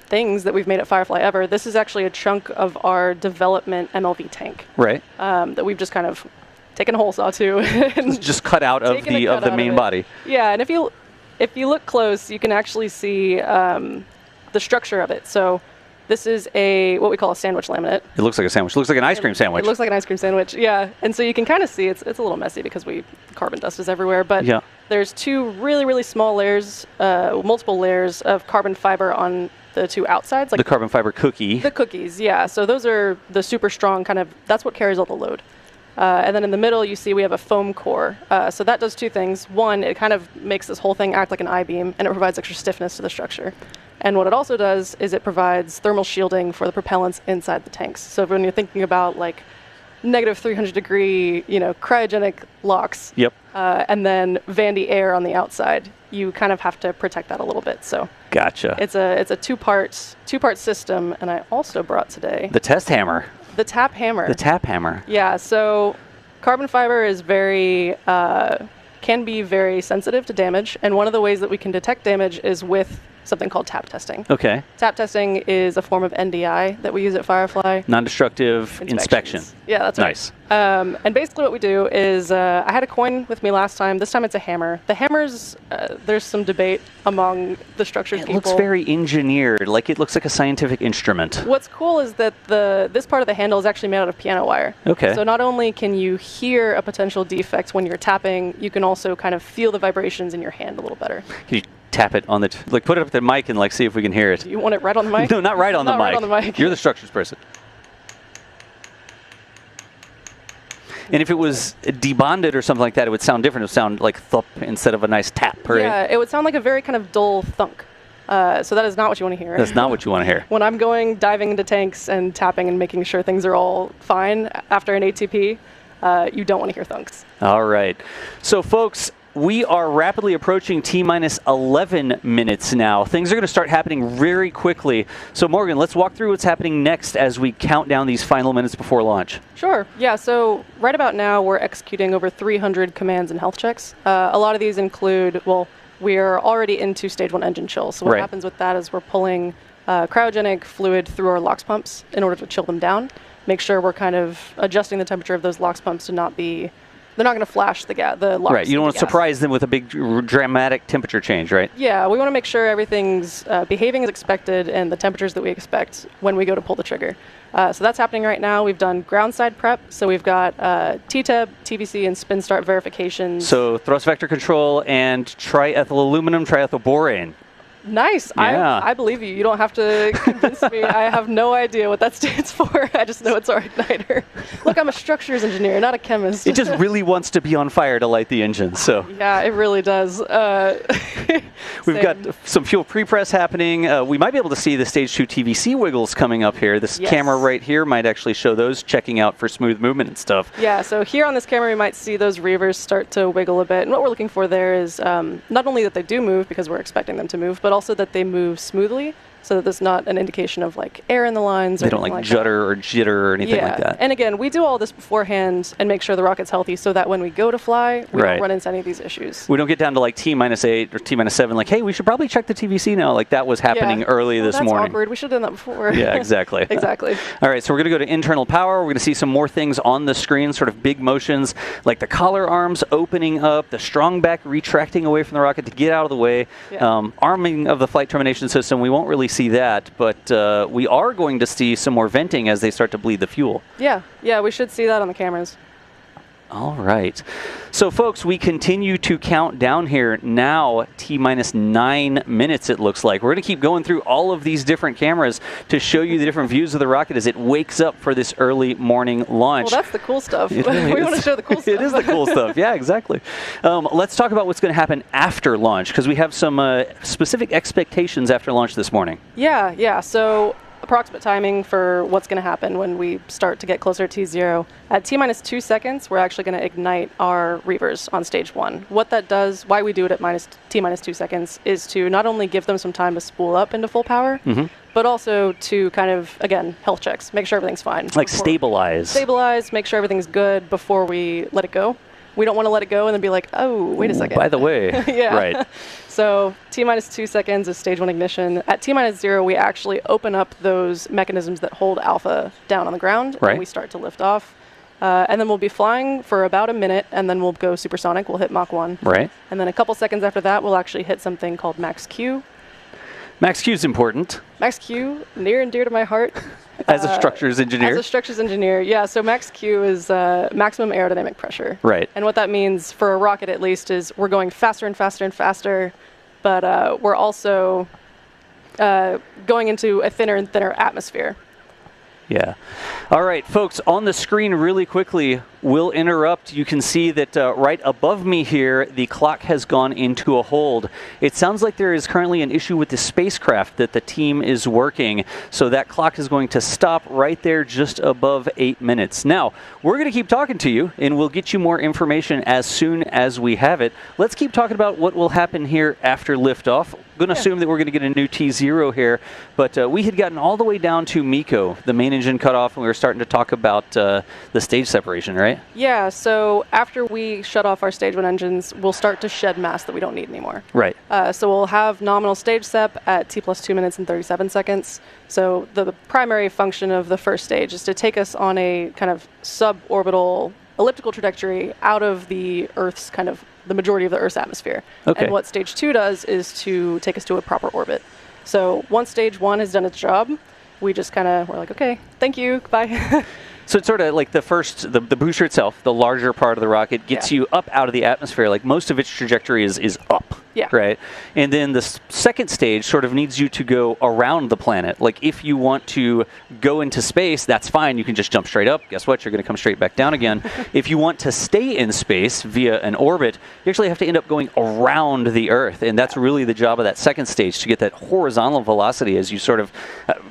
things that we've made at Firefly ever. This is actually a chunk of our development MLV tank. Right. That we've just kind of taken a hole saw to. And just cut out of the main body. Yeah, and if you look close, you can actually see the structure of it. So this is what we call a sandwich laminate. It looks like a sandwich. It looks like an ice cream sandwich. It looks like an ice cream sandwich, yeah. And so you can kind of see it's a little messy because carbon dust is everywhere. But there's 2 really, really small layers, multiple layers of carbon fiber on the 2 outsides. Like the carbon fiber cookie. The cookies, yeah. So those are the super strong that's what carries all the load. And then in the middle, you see we have a foam core. So that does 2 things. One, it kind of makes this whole thing act like an I-beam, and it provides extra stiffness to the structure. And what it also does is it provides thermal shielding for the propellants inside the tanks. So when you're thinking about like negative 300 degree, cryogenic LOX, and then Vandy air on the outside, you kind of have to protect that a little bit. So gotcha. It's a two-part system, and I also brought today the test hammer. The tap hammer. The tap hammer. Yeah. So carbon fiber is can be very sensitive to damage, and one of the ways that we can detect damage is with something called tap testing. Okay. Tap testing is a form of NDI that we use at Firefly. Non-destructive inspection. Yeah, that's right. Nice. And basically what we do is, I had a coin with me last time. This time it's a hammer. The hammers, there's some debate among the structures people. It looks very engineered, like it looks like a scientific instrument. What's cool is that this part of the handle is actually made out of piano wire. Okay. So not only can you hear a potential defect when you're tapping, you can also kind of feel the vibrations in your hand a little better. Can you tap it on the, like put it up to the mic and like see if we can hear it? Do you want it right on the mic? No, not right on the mic. Right on the mic. You're the structures person. And if it was debonded or something like that, it would sound different. It would sound like thump instead of a nice tap, right? Yeah, it would sound like a very kind of dull thunk. So that is not what you want to hear. That's not what you want to hear. When I'm diving into tanks and tapping and making sure things are all fine after an ATP, you don't want to hear thunks. All right. So, folks, we are rapidly approaching T-minus 11 minutes now. Things are going to start happening very quickly. So, Morgan, let's walk through what's happening next as we count down these final minutes before launch. Sure. Yeah, so right about now, we're executing over 300 commands and health checks. A lot of these include, well, we are already into stage 1 engine chill. So what happens with that is we're pulling cryogenic fluid through our LOX pumps in order to chill them down. Make sure we're kind of adjusting the temperature of those LOX pumps to not be... They're not going to flash the LOX. Right, you don't want to surprise them with a big dramatic temperature change, right? Yeah, we want to make sure everything's behaving as expected and the temperatures that we expect when we go to pull the trigger. So that's happening right now. We've done ground side prep, so we've got TTEB, TVC, and spin start verifications. So thrust vector control and triethyl aluminum, triethylborane. Nice. Yeah. I believe you. You don't have to convince me. I have no idea what that stands for. I just know it's our igniter. Look, I'm a structures engineer, not a chemist. It just really wants to be on fire to light the engine, so. Yeah, it really does. We've got some fuel pre-press happening. We might be able to see the stage 2 TVC wiggles coming up here. This camera right here might actually show those, checking out for smooth movement and stuff. Yeah, so here on this camera, we might see those reavers start to wiggle a bit. And what we're looking for there is not only that they do move, because we're expecting them to move, but also that they move smoothly, so that there's not an indication of like air in the lines. They don't like judder or jitter or anything like that. And again, we do all this beforehand and make sure the rocket's healthy so that when we go to fly, we don't run into any of these issues. We don't get down to like T-minus 8 or T-minus 7, like, hey, we should probably check the TVC now. Like that was happening early this morning. That's awkward. We should have done that before. Yeah, exactly. Exactly. All right, so we're going to go to internal power. We're going to see some more things on the screen, sort of big motions, like the collar arms opening up, the strong back retracting away from the rocket to get out of the way, arming of the flight termination system. We won't really see that, but we are going to see some more venting as they start to bleed the fuel. Yeah, we should see that on the cameras. All right. So, folks, we continue to count down here now, T-minus 9 minutes, it looks like. We're going to keep going through all of these different cameras to show you the different views of the rocket as it wakes up for this early morning launch. Well, that's the cool stuff. Really we want to show the cool stuff. It is the cool stuff. Yeah, exactly. Let's talk about what's going to happen after launch, because we have some specific expectations after launch this morning. Yeah. So approximate timing for what's going to happen when we start to get closer to T0. At T-minus 2 seconds, we're actually going to ignite our reavers on stage 1. What that does, why we do it at T-minus 2 seconds, is to not only give them some time to spool up into full power, but also to kind of, again, health checks, make sure everything's fine. Like stabilize. Stabilize, make sure everything's good before we let it go. We don't want to let it go and then be like, oh, wait a second. By the way. Yeah. Right. So T-minus 2 seconds is stage 1 ignition. At T-minus 0, we actually open up those mechanisms that hold Alpha down on the ground, and we start to lift off. And then we'll be flying for about a minute, and then we'll go supersonic. We'll hit Mach 1. Right. And then a couple seconds after that, we'll actually hit something called Max Q. Max Q is important. Max Q, near and dear to my heart. As a structures engineer? As a structures engineer, yeah. So Max Q is maximum aerodynamic pressure. Right. And what that means, for a rocket at least, is we're going faster and faster and faster, but we're also going into a thinner and thinner atmosphere. Yeah. All right, folks, on the screen really quickly, we'll interrupt. You can see that right above me here, the clock has gone into a hold. It sounds like there is currently an issue with the spacecraft that the team is working, so that clock is going to stop right there just above 8 minutes. Now, we're going to keep talking to you, and we'll get you more information as soon as we have it. Let's keep talking about what will happen here after liftoff. I'm going to assume that we're going to get a new T0 here, but we had gotten all the way down to MECO, the main engine cutoff, and we were starting to talk about the stage separation, right? right? Yeah, so after we shut off our stage 1 engines, we'll start to shed mass that we don't need anymore. Right. So we'll have nominal stage sep at T plus 2 minutes and 37 seconds. So the primary function of the first stage is to take us on a kind of suborbital elliptical trajectory out of the Earth's kind of the majority of the Earth's atmosphere. Okay. And what stage 2 does is to take us to a proper orbit. So once stage 1 has done its job, we just kind of, we're like, okay, thank you, goodbye. So it's sort of like the booster itself, the larger part of the rocket, gets you up out of the atmosphere. Like most of its trajectory is up, right? And then the second stage sort of needs you to go around the planet. Like if you want to go into space, that's fine. You can just jump straight up. Guess what? You're going to come straight back down again. If you want to stay in space via an orbit, you actually have to end up going around the Earth. And that's really the job of that second stage, to get that horizontal velocity as you sort of,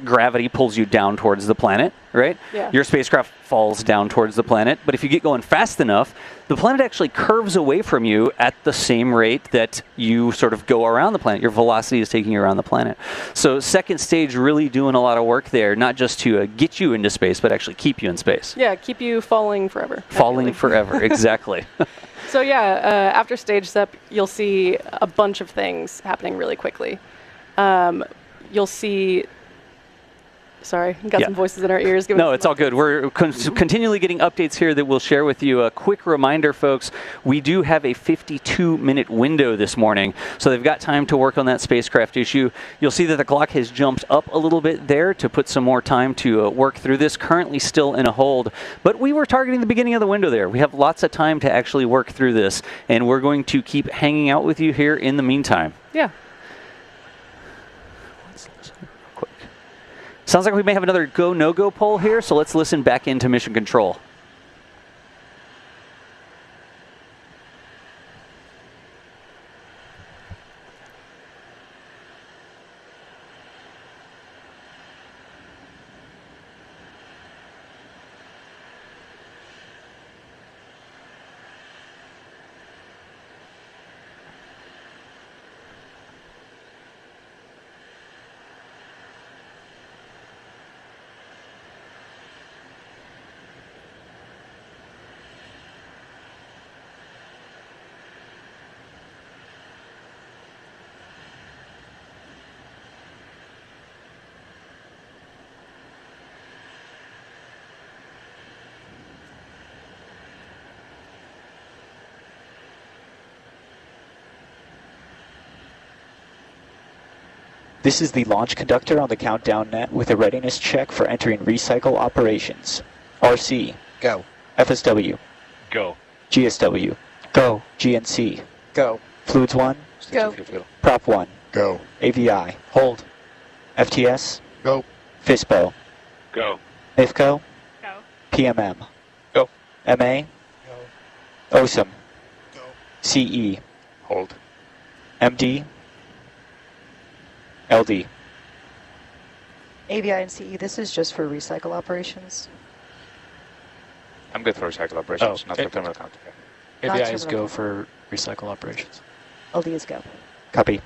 gravity pulls you down towards the planet, right? Yeah. Your spacecraft falls down towards the planet, but if you get going fast enough, the planet actually curves away from you at the same rate that you sort of go around the planet. Your velocity is taking you around the planet. So second stage really doing a lot of work there, not just to get you into space, but actually keep you in space. Yeah, keep you falling forever. Falling forever, exactly. So yeah, after stage sep, you'll see a bunch of things happening really quickly. You'll see... Sorry, got some voices in our ears. No, it's all good. We're continually getting updates here that we'll share with you. A quick reminder, folks, we do have a 52-minute window this morning, so they've got time to work on that spacecraft issue. You'll see that the clock has jumped up a little bit there to put some more time to work through this. Currently still in a hold, but we were targeting the beginning of the window there. We have lots of time to actually work through this, and we're going to keep hanging out with you here in the meantime. Yeah. Sounds like we may have another go, no-go poll here, so let's listen back into mission control. This is the launch conductor on the countdown net with a readiness check for entering recycle operations. RC. Go. FSW. Go. GSW. Go. GNC. Go. Fluids 1. Go. Prop 1. Go. AVI. Hold. FTS. Go. FISPO. Go. IFCO. Go. PMM. Go. MA. Go. OSM. Go. CE. Hold. MD. LD. AVI and CE, this is just for recycle operations. I'm good for recycle operations, not for terminal count. AVI is go for recycle operations. LD is go. Copy.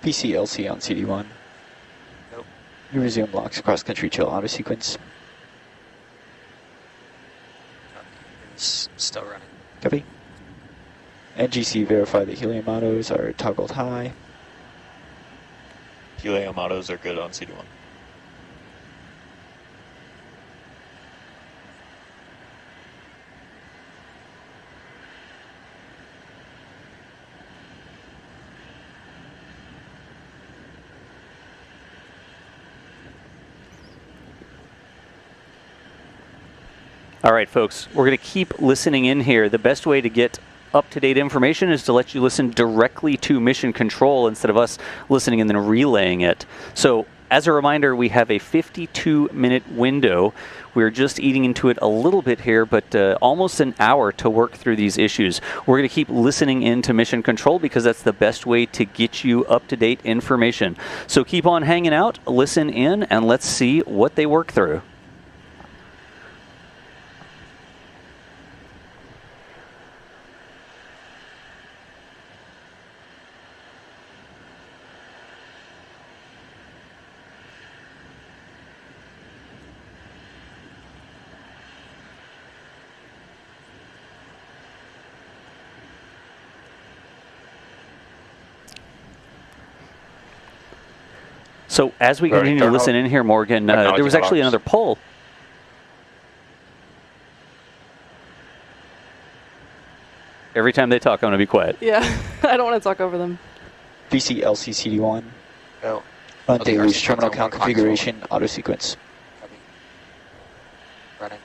PCLC on CD1. Nope. You resume locks cross-country chill auto sequence. Still running. Copy. NGC verify that helium autos are toggled high. UAM autos are good on CD1. All right, folks, we're going to keep listening in here. The best way to get up-to-date information is to let you listen directly to mission control instead of us listening and then relaying it. So as a reminder, we have a 52-minute window. We're just eating into it a little bit here, but almost an hour to work through these issues. We're going to keep listening into mission control because that's the best way to get you up-to-date information. So keep on hanging out, listen in, and let's see what they work through. So as we continue to listen in here, Morgan, there was actually another poll. Every time they talk, I'm going to be quiet. Yeah, I don't want to talk over them. VCLC-CD1. Go. Run deluge terminal count configuration auto sequence. Copy. Running.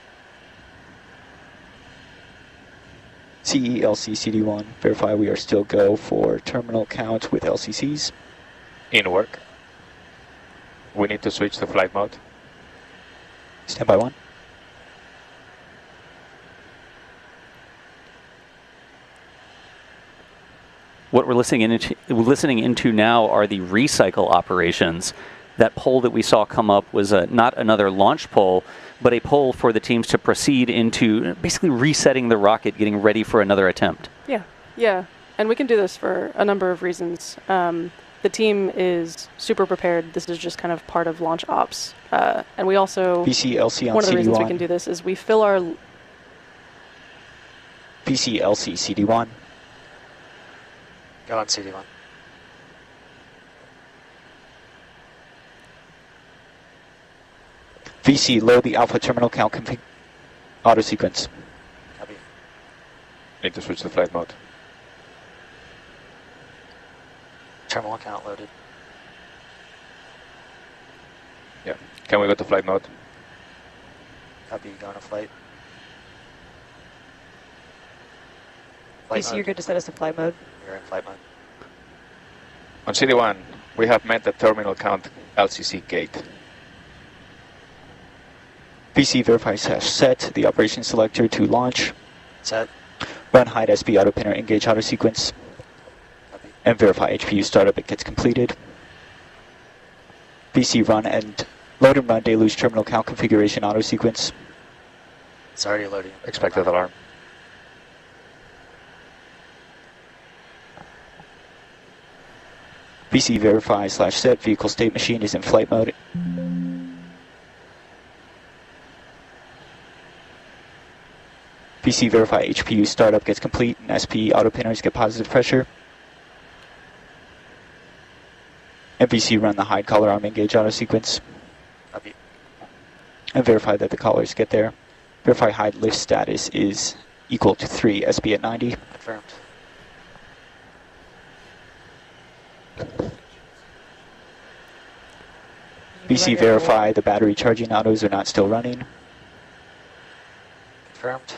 CELC-CD1. Verify we are still go for terminal count with LCCs. In work. We need to switch to flight mode. Standby 1. What we're listening into now are the recycle operations. That poll that we saw come up was not another launch poll, but a poll for the teams to proceed into basically resetting the rocket, getting ready for another attempt. Yeah. And we can do this for a number of reasons. The team is super prepared. This is just kind of part of launch ops. And we also, VCLC on one of the reasons CD1. we can do this is we fill our... VCLC CD1. Go on CD1. VC, load the alpha terminal count config auto sequence. Copy. Need to switch to flight mode. Terminal count loaded. Yeah. Can we go to flight mode? Copy, going to flight. VC, you're good to set us to flight mode. You're in flight mode. On CD1, we have met the terminal count LCC gate. VC verify set the operation selector to launch. Set. Run hide SB auto pinner engage auto sequence. Copy. And verify HPU startup it gets completed. VC run and load and run deluge terminal count configuration auto sequence. It's already loading. Expected alarm. VC verify /set vehicle state machine is in flight mode. VC verify HPU startup gets complete and SP auto pinners get positive pressure. And VC run the hide collar arm engage auto sequence. Copy. And verify that the collars get there. Verify hide lift status is equal to 3, SP at 90. Confirmed. VC verify the battery charging autos are not still running. Confirmed.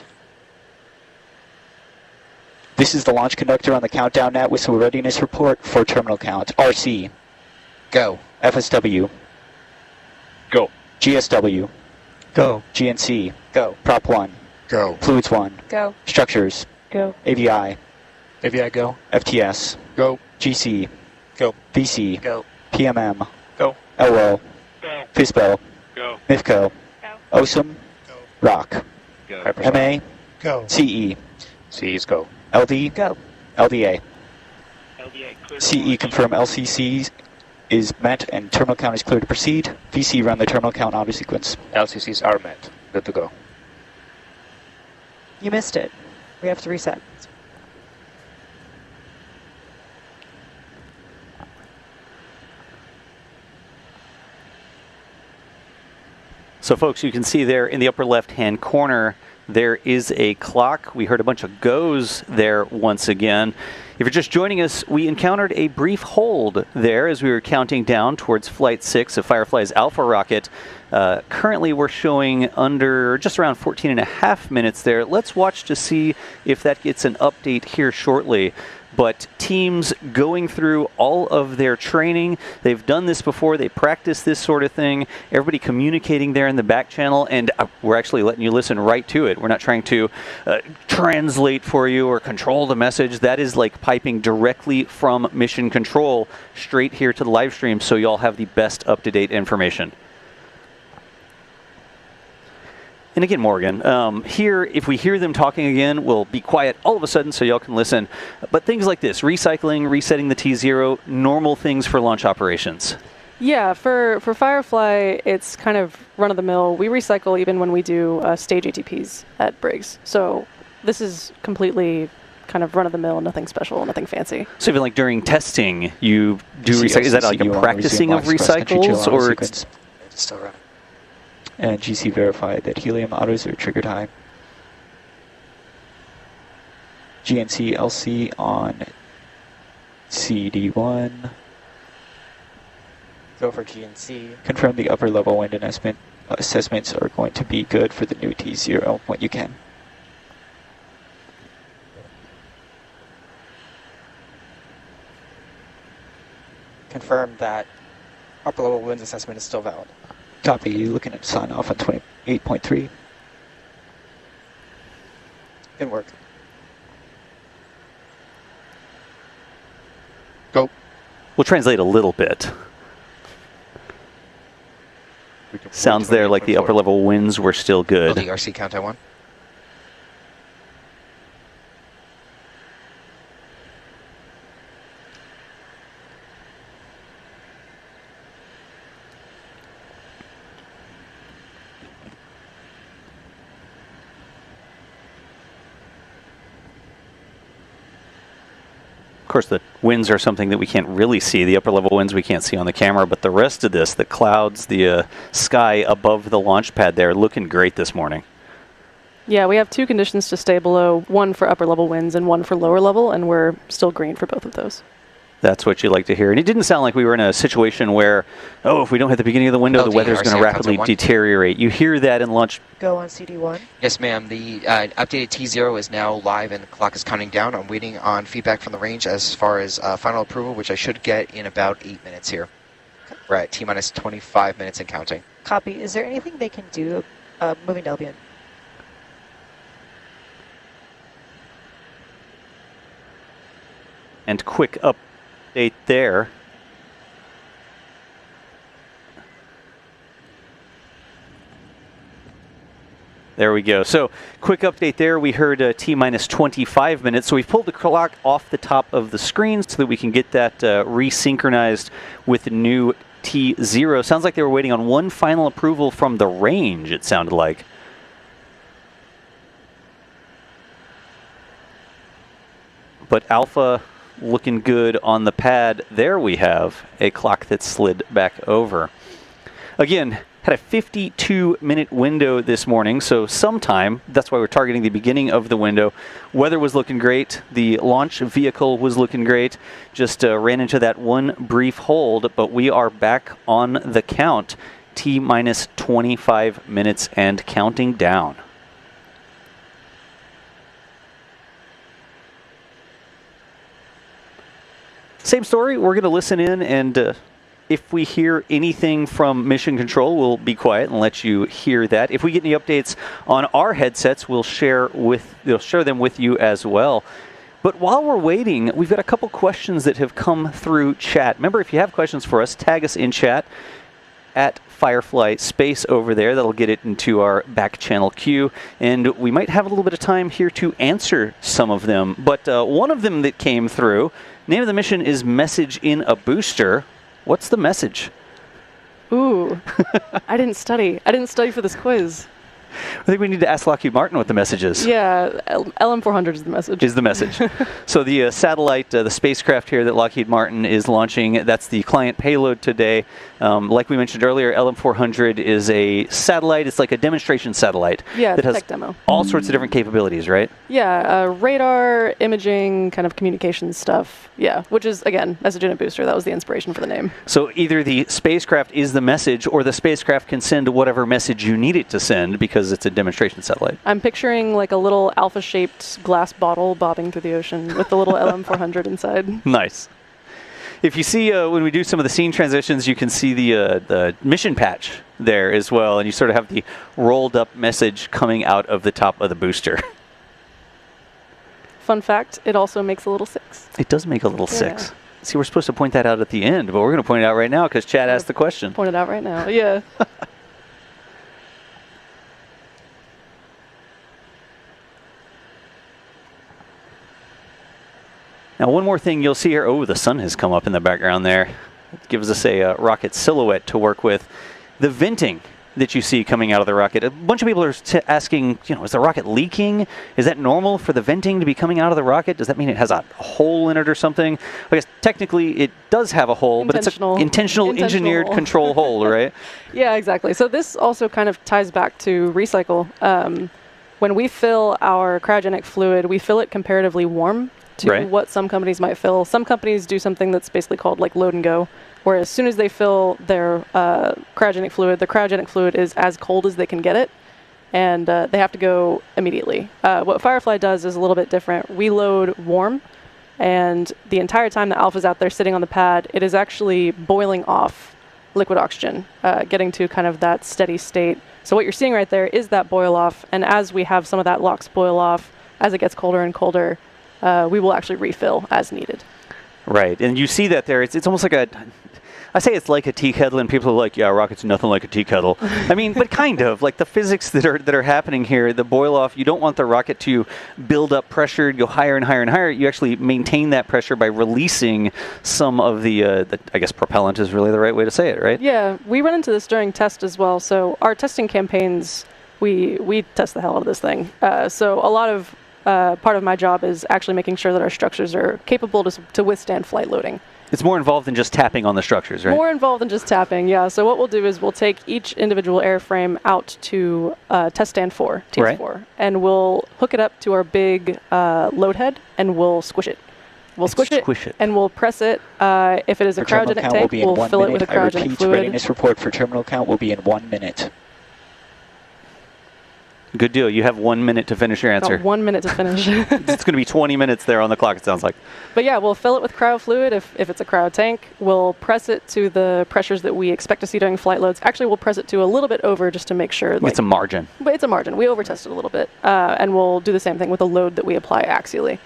This is the launch conductor on the countdown net with some readiness report for terminal count. RC. Go. FSW. Go. GSW. Go. GNC. Go. Prop 1. Go. Fluids 1. Go. Structures. Go. AVI. AVI go. FTS. Go. GC. Go. VC. Go. PMM. Go. LO. Go. FISBO. Go. MIFCO. Go. OSM. Go. ROC. Go. MA. Go. CE. CE's go. LD. Go. LDA. LDA clear. CE confirm LCC is met and terminal count is clear to proceed. VC run the terminal count auto sequence. LCCs are met. Good to go. You missed it. We have to reset. So folks, you can see there in the upper left-hand corner, there is a clock. We heard a bunch of goes there once again. If you're just joining us, we encountered a brief hold there as we were counting down towards Flight 6 of Firefly's Alpha rocket. Currently, we're showing under just around 14 and a half minutes there. Let's watch to see if that gets an update here shortly. But teams going through all of their training, they've done this before, they practice this sort of thing, everybody communicating there in the back channel, and we're actually letting you listen right to it. We're not trying to translate for you or control the message. That is like piping directly from mission control straight here to the live stream, so y'all have the best up-to-date information. And again, Morgan, here, if we hear them talking again, we'll be quiet all of a sudden so y'all can listen. But things like this, recycling, resetting the T0, normal things for launch operations. Yeah, for Firefly, it's kind of run-of-the-mill. We recycle even when we do stage ATPs at Briggs. So this is completely kind of run-of-the-mill, nothing special, nothing fancy. So even like during testing, you do recycle? Is that like a practicing of recycles? Or it's still running. And GC verify that helium autos are triggered high. GNC LC on CD1. Go for GNC. Confirm the upper level wind assessments are going to be good for the new T0 when you can. Confirm that upper level winds assessment is still valid. Copy. You looking at sign off on 28.3. Good work. Go. We'll translate a little bit. Sounds there like the upper level winds were still good. LDRC count I1. Of course, the winds are something that we can't really see. The upper level winds we can't see on the camera, but the rest of this, the clouds, the sky above the launch pad there, looking great this morning. Yeah, we have two conditions to stay below, one for upper level winds and one for lower level, and we're still green for both of those. That's what you like to hear. And it didn't sound like we were in a situation where, oh, if we don't hit the beginning of the window, the weather's going to rapidly deteriorate. You hear that in launch. Go on CD1. Yes, ma'am. The updated T0 is now live and the clock is counting down. I'm waiting on feedback from the range as far as final approval, which I should get in about 8 minutes here. We're at T-minus 25 minutes and counting. Copy. Is there anything they can do moving to Albion? And quick update there. There we go. So quick update there. We heard T-minus 25 minutes. So we've pulled the clock off the top of the screen so that we can get that resynchronized with the new T0. Sounds like they were waiting on one final approval from the range, it sounded like. But Alpha looking good on the pad. There we have a clock that slid back over. Again, had a 52-minute window this morning, so sometime, that's why we're targeting the beginning of the window. Weather was looking great. The launch vehicle was looking great. Just ran into that one brief hold, but we are back on the count. T-minus 25 minutes and counting down. Same story. We're going to listen in, and if we hear anything from Mission Control, we'll be quiet and let you hear that. If we get any updates on our headsets, we'll share them with you as well. But while we're waiting, we've got a couple questions that have come through chat. Remember, if you have questions for us, tag us in chat at Firefly Space over there. That'll get it into our back channel queue, and we might have a little bit of time here to answer some of them. But one of them that came through, name of the mission is Message in a Booster. What's the message? Ooh, I didn't study. I didn't study for this quiz. I think we need to ask Lockheed Martin what the message is. Yeah, LM400 is the message. Is the message. So the satellite, the spacecraft here that Lockheed Martin is launching, that's the client payload today. Like we mentioned earlier, LM400 is a satellite. It's like a demonstration satellite. Yeah, that has tech demo. all sorts of different capabilities, right? Yeah, radar, imaging, kind of communications stuff. Yeah, which is, again, message in a booster. That was the inspiration for the name. So either the spacecraft is the message, or the spacecraft can send whatever message you need it to send because it's a demonstration satellite. I'm picturing like a little alpha-shaped glass bottle bobbing through the ocean with the little LM400 inside. Nice. If you see when we do some of the scene transitions, you can see the mission patch there as well, and you sort of have the rolled up message coming out of the top of the booster. Fun fact, it also makes a little 6. It does make a little 6. See, we're supposed to point that out at the end, but we're going to point it out right now because Chad asked the question. Point it out right now, yeah. Now, one more thing you'll see here. Oh, the sun has come up in the background there. It gives us a rocket silhouette to work with. The venting that you see coming out of the rocket. A bunch of people are asking, is the rocket leaking? Is that normal for the venting to be coming out of the rocket? Does that mean it has a hole in it or something? I guess technically it does have a hole, but it's an intentional engineered hole. Control hole, right? Yeah, exactly. So this also kind of ties back to recycle. When we fill our cryogenic fluid, we fill it comparatively warm to what some companies might fill. Some companies do something that's basically called like load and go, where as soon as they fill their cryogenic fluid, the cryogenic fluid is as cold as they can get it, and they have to go immediately. What Firefly does is a little bit different. We load warm, and the entire time the Alpha's out there sitting on the pad, it is actually boiling off liquid oxygen, getting to kind of that steady state. So what you're seeing right there is that boil off, and as we have some of that LOX boil off, as it gets colder and colder, we will actually refill as needed. Right, and you see that there. It's almost like I say it's like a tea kettle, and people are like, yeah, rocket's nothing like a tea kettle. I mean, but kind of. Like the physics that are happening here, the boil off, you don't want the rocket to build up pressure, go higher and higher and higher. You actually maintain that pressure by releasing some of the I guess propellant is really the right way to say it, right? Yeah, we run into this during test as well. So our testing campaigns, we test the hell out of this thing. So a lot of part of my job is actually making sure that our structures are capable to withstand flight loading. It's more involved than just tapping on the structures, right? More involved than just tapping, yeah. So what we'll do is we'll take each individual airframe out to test stand 4, T 4, and we'll hook it up to our big load head, and we'll squish it. We'll squish it, and we'll press it. If it is a cryogenic tank, we'll fill it with a cryogenic fluid. Readiness report for terminal count will be in 1 minute. Good deal. You have 1 minute to finish your answer. Got 1 minute to finish. It's going to be 20 minutes there on the clock, it sounds like. But yeah, we'll fill it with cryo fluid if it's a cryo tank. We'll press it to the pressures that we expect to see during flight loads. Actually, we'll press it to a little bit over just to make sure. It's a margin. But it's a margin. We over-test it a little bit. And we'll do the same thing with the load that we apply axially.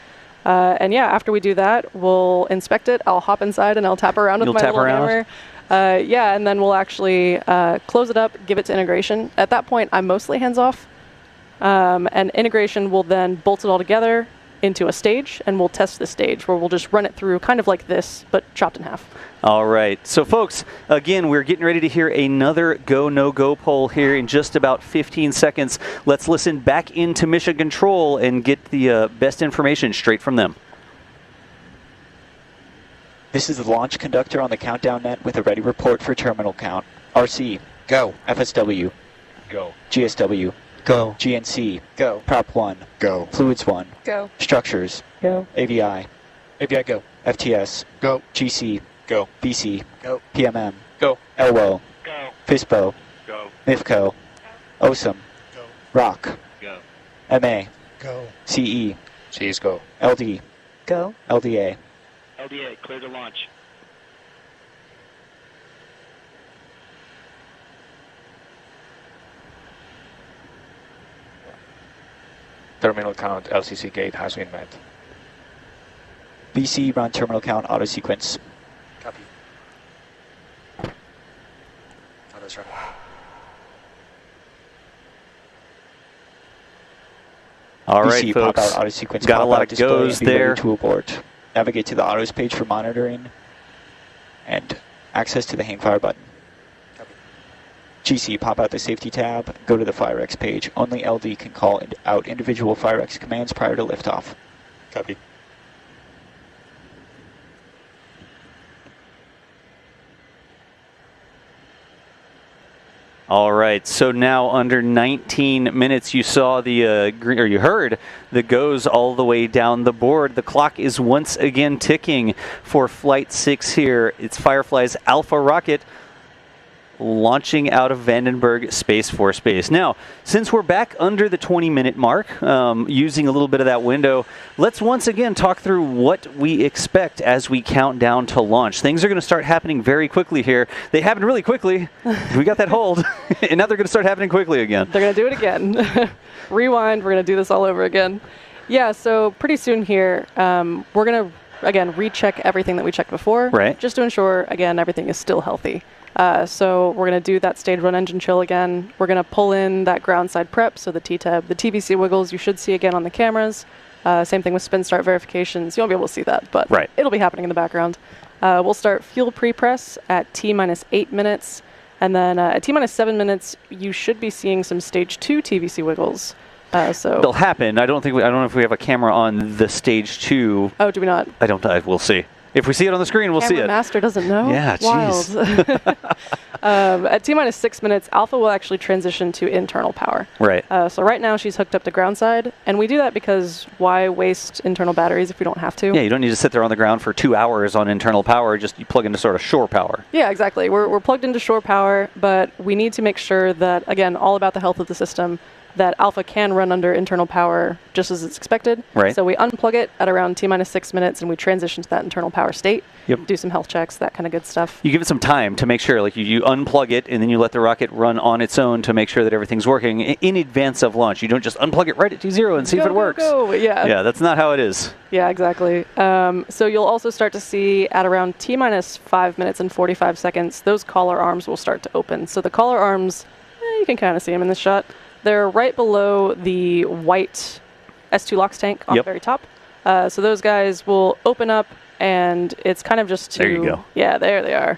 And yeah, after we do that, we'll inspect it. I'll hop inside and I'll tap around with my little hammer. Yeah, and then we'll actually close it up, give it to integration. At that point, I'm mostly hands-off. And integration will then bolt it all together into a stage, and we'll test the stage where we'll just run it through kind of like this, but chopped in half. All right. So, folks, again, we're getting ready to hear another go, no-go poll here in just about 15 seconds. Let's listen back into Mission Control and get the best information straight from them. This is the launch conductor on the countdown net with a ready report for terminal count. RC. Go. FSW. Go. GSW. Go. GNC. Go. Prop 1. Go. Fluids 1. Go. Structures. Go. AVI. AVI go. FTS. Go. GC. Go. BC. Go. PMM. Go. LWO. Go. FISPO. Go. MIFCO. OSM. Go. ROC. Go. MA. Go. CE. C's go. LD. Go. LDA. LDA, clear to launch. Terminal count LCC gate has been met. BC run terminal count auto sequence. Copy. Auto's running. All right, BC folks. pop out auto sequence. Got a lot of display goes and be ready there. to abort. Navigate to the autos page for monitoring and access to the hang fire button. GC, pop out the safety tab, go to the FireX page. Only LD can call out individual FireX commands prior to liftoff. Copy. All right, so now under 19 minutes, you saw the green, or you heard the goes all the way down the board. The clock is once again ticking for Flight 6 here. It's Firefly's Alpha rocket launching out of Vandenberg Space Force Base. Now, since we're back under the 20-minute mark, using a little bit of that window, let's once again talk through what we expect as we count down to launch. Things are going to start happening very quickly here. They happened really quickly. We got that hold, and now they're going to start happening quickly again. They're going to do it again. Rewind, we're going to do this all over again. Yeah, so pretty soon here, we're going to, again, recheck everything that we checked before, right, just to ensure, again, everything is still healthy. So we're going to do that stage run engine chill again. We're going to pull in that ground side prep, so the T-tab, the TVC wiggles you should see again on the cameras. Same thing with spin start verifications. You won't be able to see that, but it'll be happening in the background. We'll start fuel pre-press at T-8 minutes. And then at T-7 minutes, you should be seeing some stage 2 TVC wiggles. So they'll happen. I don't know if we have a camera on the stage 2. Oh, do we not? I don't. We'll see. If we see it on the screen, we'll see it. Master doesn't know? Yeah, jeez. At T-6 minutes, Alpha will actually transition to internal power. Right. So right now she's hooked up to ground side, and we do that because why waste internal batteries if we don't have to? Yeah, you don't need to sit there on the ground for 2 hours on internal power. Just you plug into sort of shore power. Yeah, exactly. We're plugged into shore power, but we need to make sure that, again, all about the health of the system, that Alpha can run under internal power just as it's expected. Right. So we unplug it at around T-6 minutes, and we transition to that internal power state. Yep. Do some health checks, that kind of good stuff. You give it some time to make sure, like you unplug it, and then you let the rocket run on its own to make sure that everything's working in advance of launch. You don't just unplug it right at T0 and see if it works. Go. Yeah. Yeah, that's not how it is. Yeah, exactly. So you'll also start to see at around T-5 minutes and 45 seconds, those collar arms will start to open. So the collar arms, you can kind of see them in this shot. They're right below the white S2 LOX tank on the very top. So those guys will open up, and it's kind of just to... There you go. Yeah, there they are.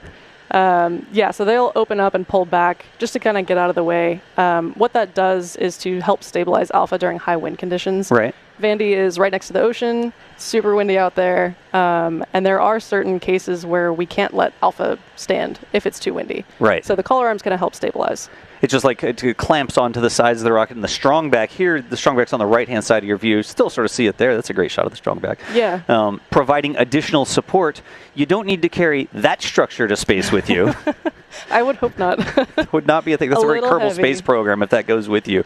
Yeah, so they'll open up and pull back just to kind of get out of the way. What that does is to help stabilize Alpha during high wind conditions. Right. Vandy is right next to the ocean, super windy out there, and there are certain cases where we can't let Alpha stand if it's too windy. Right. So the collar arm's going to help stabilize. It's just like it clamps onto the sides of the rocket, and the strong back here, the strong back's on the right-hand side of your view. Still sort of see it there. That's a great shot of the strong back. Yeah. Providing additional support. You don't need to carry that structure to space with you. I would hope not. Would not be a thing. That's a very Kerbal heavy. Space Program if that goes with you.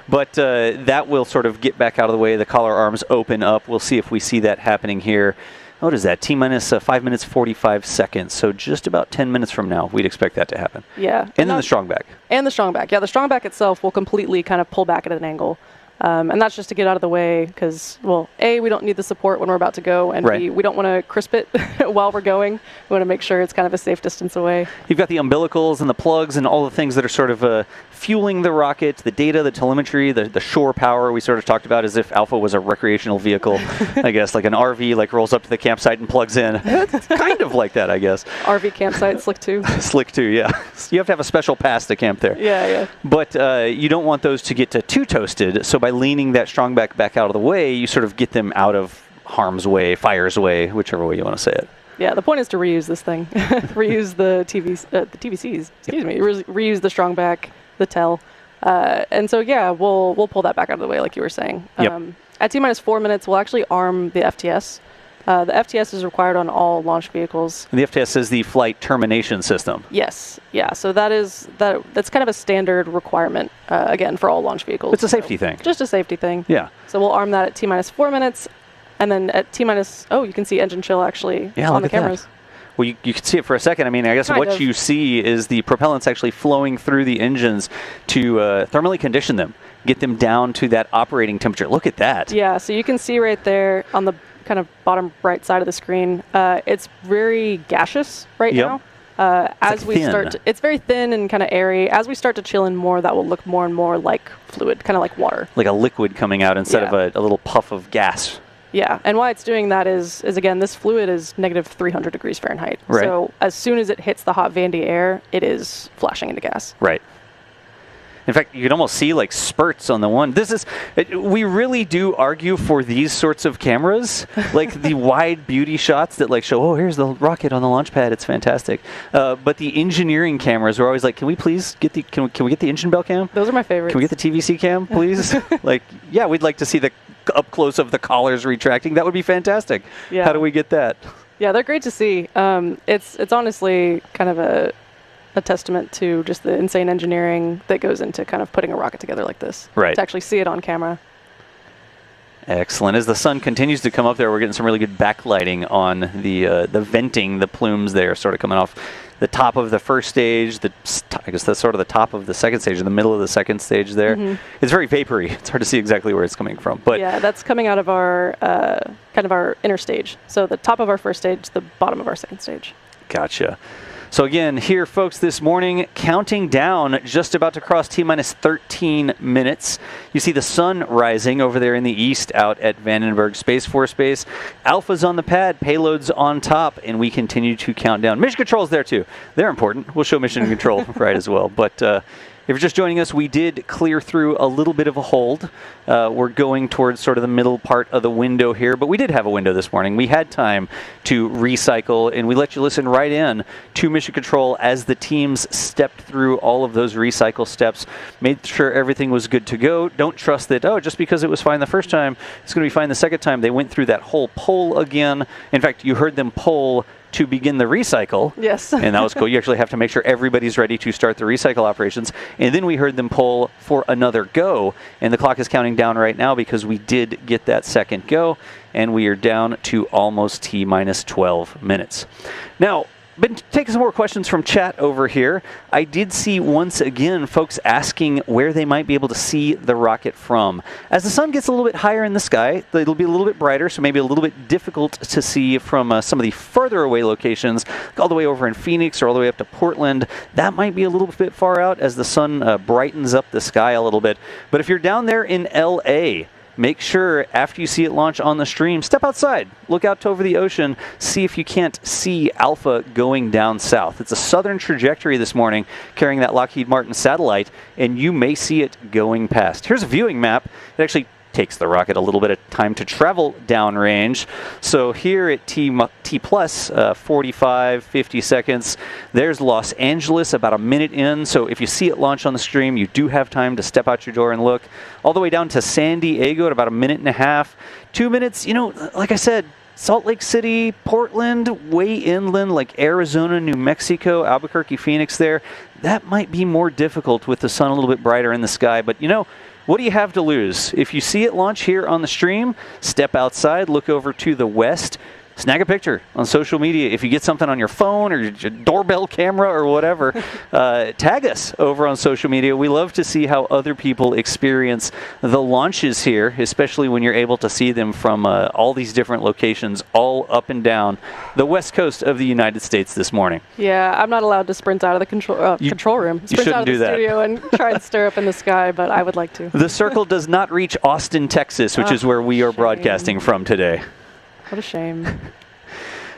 But that will sort of get back out of the way. The collar arms open up. We'll see if we see that happening here. What is that? T-5 minutes 45 seconds. So just about 10 minutes from now, we'd expect that to happen. Yeah. And then the strong back. And the strong back. Yeah, the strong back itself will completely kind of pull back at an angle. And that's just to get out of the way because, well, A, we don't need the support when we're about to go, and B, we don't want to crisp it while we're going. We want to make sure it's kind of a safe distance away. You've got the umbilicals and the plugs and all the things that are sort of fueling the rocket, the data, the telemetry, the shore power we sort of talked about as if Alpha was a recreational vehicle, I guess, like an RV like rolls up to the campsite and plugs in. It's kind of like that, I guess. RV campsite, Slick 2. Slick 2, yeah. You have to have a special pass to camp there. Yeah, yeah. But you don't want those to get too toasted, so by leaning that strong back out of the way, you sort of get them out of harm's way, fire's way, whichever way you want to say it. Yeah, the point is to reuse this thing. Reuse the TVCs, excuse me. Reuse the strong back, the TEL. And so, yeah, we'll pull that back out of the way like you were saying. At T-4 minutes, we'll actually arm the FTS. The FTS is required on all launch vehicles. And the FTS is the flight termination system. Yes, yeah. So that's kind of a standard requirement, again, for all launch vehicles. It's a safety thing. Just a safety thing. Yeah. So we'll arm that at T-4 minutes, and then at T-, you can see engine chill actually on the cameras. That. Well, you can see it for a second. I mean, I guess what you see is the propellants actually flowing through the engines to thermally condition them, get them down to that operating temperature. Look at that. Yeah, so you can see right there on the kind of bottom right side of the screen, it's very gaseous right now. As we start, it's very thin and kind of airy. As we start to chill in more, that will look more and more like fluid, kind of like water. Like a liquid coming out instead of a little puff of gas. Yeah, and why it's doing that is again, this fluid is negative 300 degrees Fahrenheit. Right. So as soon as it hits the hot Vandy air, it is flashing into gas. Right. In fact, you can almost see like spurts on the one. We really do argue for these sorts of cameras, like the wide beauty shots that like show, oh, here's the rocket on the launch pad. It's fantastic. But the engineering cameras are always like, can we please get can we get the engine bell cam? Those are my favorites. Can we get the TVC cam, please? Like, yeah, we'd like to see the up close of the collars retracting. That would be fantastic. Yeah. How do we get that? Yeah, they're great to see. It's honestly kind of a testament to just the insane engineering that goes into kind of putting a rocket together like this. Right. To actually see it on camera. Excellent. As the sun continues to come up there, we're getting some really good backlighting on the venting, the plumes there sort of coming off the top of the first stage, I guess that's sort of the top of the second stage, in the middle of the second stage there. Mm-hmm. It's very vapory. It's hard to see exactly where it's coming from. But yeah, that's coming out of our kind of our inner stage. So the top of our first stage, the bottom of our second stage. Gotcha. So again, here, folks, this morning, counting down, just about to cross T-minus 13 minutes. You see the sun rising over there in the east out at Vandenberg Space Force Base. Alpha's on the pad, payload's on top, and we continue to count down. Mission control's there, too. They're important. We'll show mission control right as well. But if you're just joining us, we did clear through a little bit of a hold. We're going towards sort of the middle part of the window here, but we did have a window this morning. We had time to recycle, and we let you listen right in to mission control as the teams stepped through all of those recycle steps, made sure everything was good to go. Don't trust that, oh, just because it was fine the first time, it's going to be fine the second time. They went through that whole poll again. In fact, you heard them poll to begin the recycle. Yes. And that was cool. You actually have to make sure everybody's ready to start the recycle operations. And then we heard them poll for another go. And the clock is counting down right now because we did get that second go. And we are down to almost T-minus 12 minutes. Now, been taking some more questions from chat over here. I did see once again folks asking where they might be able to see the rocket from. As the sun gets a little bit higher in the sky, it'll be a little bit brighter, so maybe a little bit difficult to see from some of the further away locations, all the way over in Phoenix or all the way up to Portland. That might be a little bit far out as the sun brightens up the sky a little bit. But if you're down there in LA, make sure after you see it launch on the stream, step outside, look out over the ocean, see if you can't see Alpha going down south. It's a southern trajectory this morning carrying that Lockheed Martin satellite, and you may see it going past. Here's a viewing map. It actually takes the rocket a little bit of time to travel downrange. So here at T plus 45, 50 seconds, there's Los Angeles about a minute in. So if you see it launch on the stream, you do have time to step out your door and look. All the way down to San Diego at about a minute and a half. 2 minutes, you know, like I said, Salt Lake City, Portland, way inland, like Arizona, New Mexico, Albuquerque, Phoenix there. That might be more difficult with the sun a little bit brighter in the sky. But, you know, what do you have to lose? If you see it launch here on the stream, step outside, look over to the west, snag a picture on social media. If you get something on your phone or your doorbell camera or whatever, tag us over on social media. We love to see how other people experience the launches here, especially when you're able to see them from all these different locations all up and down the west coast of the United States this morning. Yeah, I'm not allowed to sprint out of the control room. Sprint out of the studio and try and stir up in the sky, but I would like to. The circle does not reach Austin, Texas, which is where we are broadcasting from today. What a shame.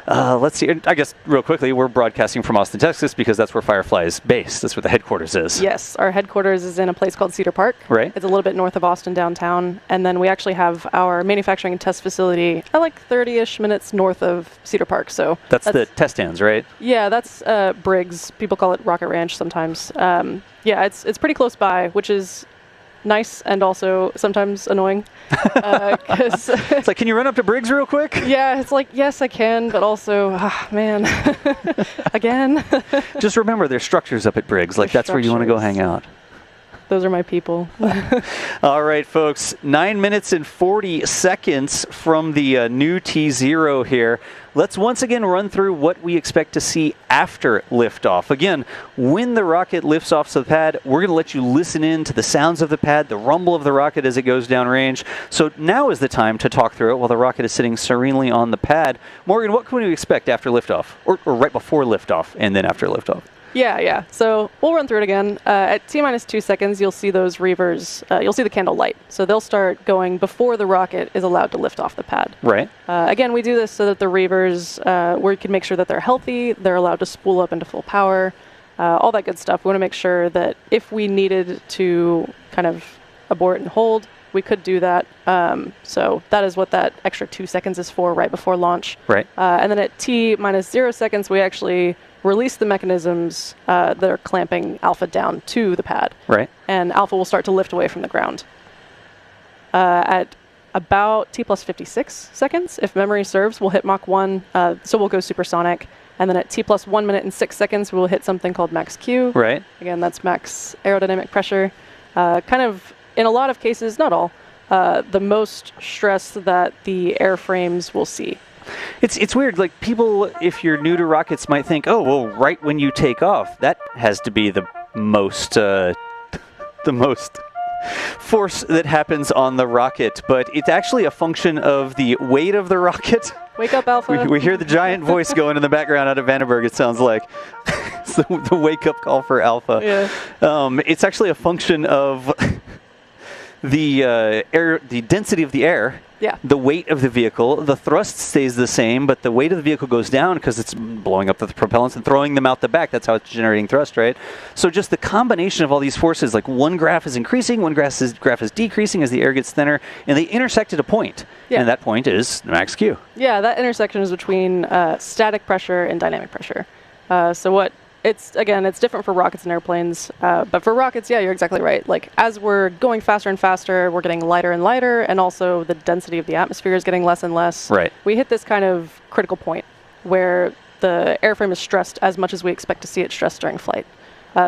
Let's see. I guess real quickly, we're broadcasting from Austin, Texas, because that's where Firefly is based. That's where the headquarters is. Yes, our headquarters is in a place called Cedar Park. Right. It's a little bit north of Austin downtown. And then we actually have our manufacturing and test facility like 30-ish minutes north of Cedar Park. So that's the test stands, right? Yeah, that's Briggs. People call it Rocket Ranch sometimes. Yeah, it's pretty close by, which is nice and also sometimes annoying. It's like, can you run up to Briggs real quick? Yeah, it's like, yes, I can, but also, man, again. Just remember, there's structures up at Briggs. Like, that's where you want to go hang out. Those are my people. All right, folks. 9 minutes and 40 seconds from the new T0 here. Let's once again run through what we expect to see after liftoff. Again, when the rocket lifts off the pad, we're going to let you listen in to the sounds of the pad, the rumble of the rocket as it goes downrange. So now is the time to talk through it while the rocket is sitting serenely on the pad. Morgan, what can we expect after liftoff? Or right before liftoff and then after liftoff? Yeah. So we'll run through it again. At T-minus 2 seconds, you'll see those reavers, you'll see the candle light. So they'll start going before the rocket is allowed to lift off the pad. Right. Again, we do this so that the reavers, we can make sure that they're healthy, they're allowed to spool up into full power. all that good stuff. We want to make sure that if we needed to kind of abort and hold, we could do that. So that is what that extra 2 seconds is for right before launch. Right. And then at T minus 0 seconds, we actually release the mechanisms that are clamping Alpha down to the pad. Right. And Alpha will start to lift away from the ground. At about T plus 56 seconds, if memory serves, we'll hit Mach 1, so we'll go supersonic. And then at T plus 1 minute and 6 seconds, we'll hit something called max Q. Right. Again, that's max aerodynamic pressure. Kind of, in a lot of cases, not all, the most stress that the airframes will see. It's weird. Like, people, if you're new to rockets, might think, oh, well, right when you take off, that has to be the most force that happens on the rocket. But it's actually a function of the weight of the rocket. Wake up, Alpha. We hear the giant voice going in the background out of Vandenberg, it sounds like. It's the wake-up call for Alpha. Yeah. It's actually a function of the density of the air, the weight of the vehicle. The thrust stays the same, but the weight of the vehicle goes down because it's blowing up the propellants and throwing them out the back. That's how it's generating thrust, right? So just the combination of all these forces, like one graph is increasing, one graph is decreasing as the air gets thinner, and they intersect at a point. Yeah. And that point is max Q. Yeah, that intersection is between static pressure and dynamic pressure. It's different for rockets and airplanes, but for rockets, yeah, you're exactly right. Like, as we're going faster and faster, we're getting lighter and lighter, and also the density of the atmosphere is getting less and less. Right. We hit this kind of critical point where the airframe is stressed as much as we expect to see it stressed during flight.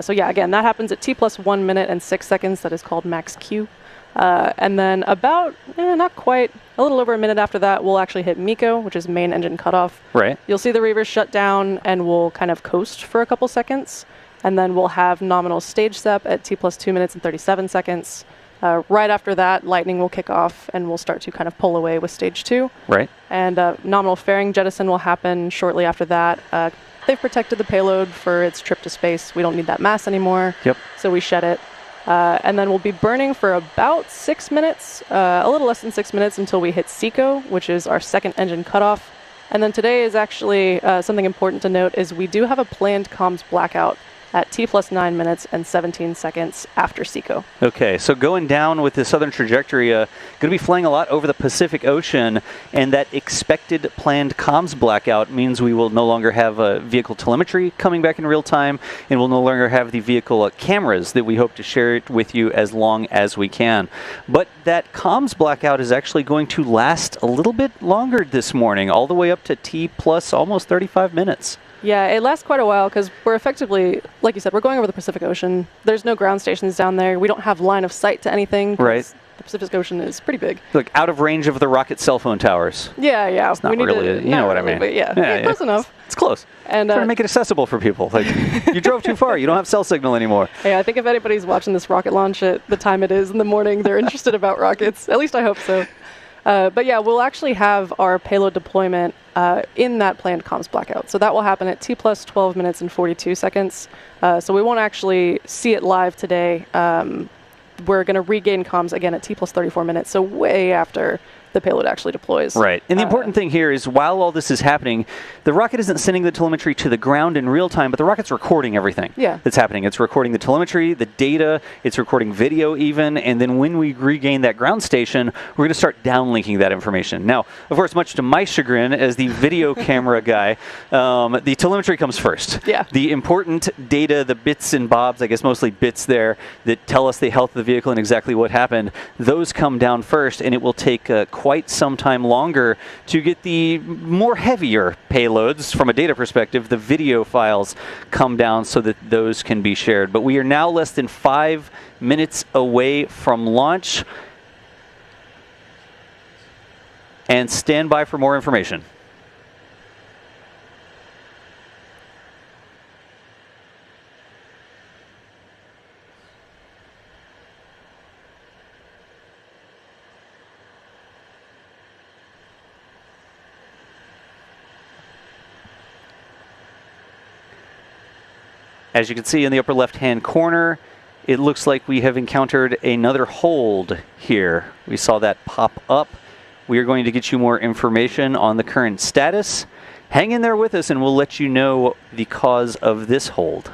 So yeah, again, that happens at T plus 1 minute and 6 seconds. That is called max Q. And then about, not quite, a little over a minute after that, we'll actually hit MECO, which is main engine cutoff. Right. You'll see the reavers shut down, and we'll kind of coast for a couple seconds. And then we'll have nominal stage SEP at T plus 2 minutes and 37 seconds. Right after that, lightning will kick off, and we'll start to kind of pull away with stage 2. Right. And nominal fairing jettison will happen shortly after that. They've protected the payload for its trip to space. We don't need that mass anymore. Yep. So we shed it. And then we'll be burning for about 6 minutes, a little less than 6 minutes until we hit SECO, which is our second engine cutoff. And then today is actually something important to note is we do have a planned comms blackout at T plus 9 minutes and 17 seconds after SECO. Okay, so going down with the southern trajectory, going to be flying a lot over the Pacific Ocean, and that expected planned comms blackout means we will no longer have vehicle telemetry coming back in real time, and we'll no longer have the vehicle cameras that we hope to share it with you as long as we can. But that comms blackout is actually going to last a little bit longer this morning, all the way up to T plus almost 35 minutes. Yeah, it lasts quite a while because we're effectively, like you said, we're going over the Pacific Ocean. There's no ground stations down there. We don't have line of sight to anything. Right. The Pacific Ocean is pretty big. Like out of range of the rocket cell phone towers. Yeah. It's not really, you know what I mean. But yeah, close enough. It's close. And trying to make it accessible for people. Like, you drove too far. You don't have cell signal anymore. Hey, I think if anybody's watching this rocket launch at the time it is in the morning, they're interested about rockets. At least I hope so. But yeah, we'll actually have our payload deployment in that planned comms blackout. So that will happen at T plus 12 minutes and 42 seconds. So we won't actually see it live today. We're going to regain comms again at T plus 34 minutes, so way after the payload actually deploys. Right. And the important thing here is while all this is happening, the rocket isn't sending the telemetry to the ground in real time, but the rocket's recording everything that's happening. It's recording the telemetry, the data, it's recording video even, and then when we regain that ground station, we're going to start downlinking that information. Now, of course, much to my chagrin as the video camera guy, the telemetry comes first. Yeah. The important data, the bits and bobs, I guess mostly bits there, that tell us the health of the vehicle and exactly what happened, those come down first, and it will take quite some time longer to get the more heavier payloads from a data perspective. The video files come down so that those can be shared. But we are now less than 5 minutes away from launch. And stand by for more information. As you can see in the upper left-hand corner, it looks like we have encountered another hold here. We saw that pop up. We are going to get you more information on the current status. Hang in there with us and we'll let you know the cause of this hold.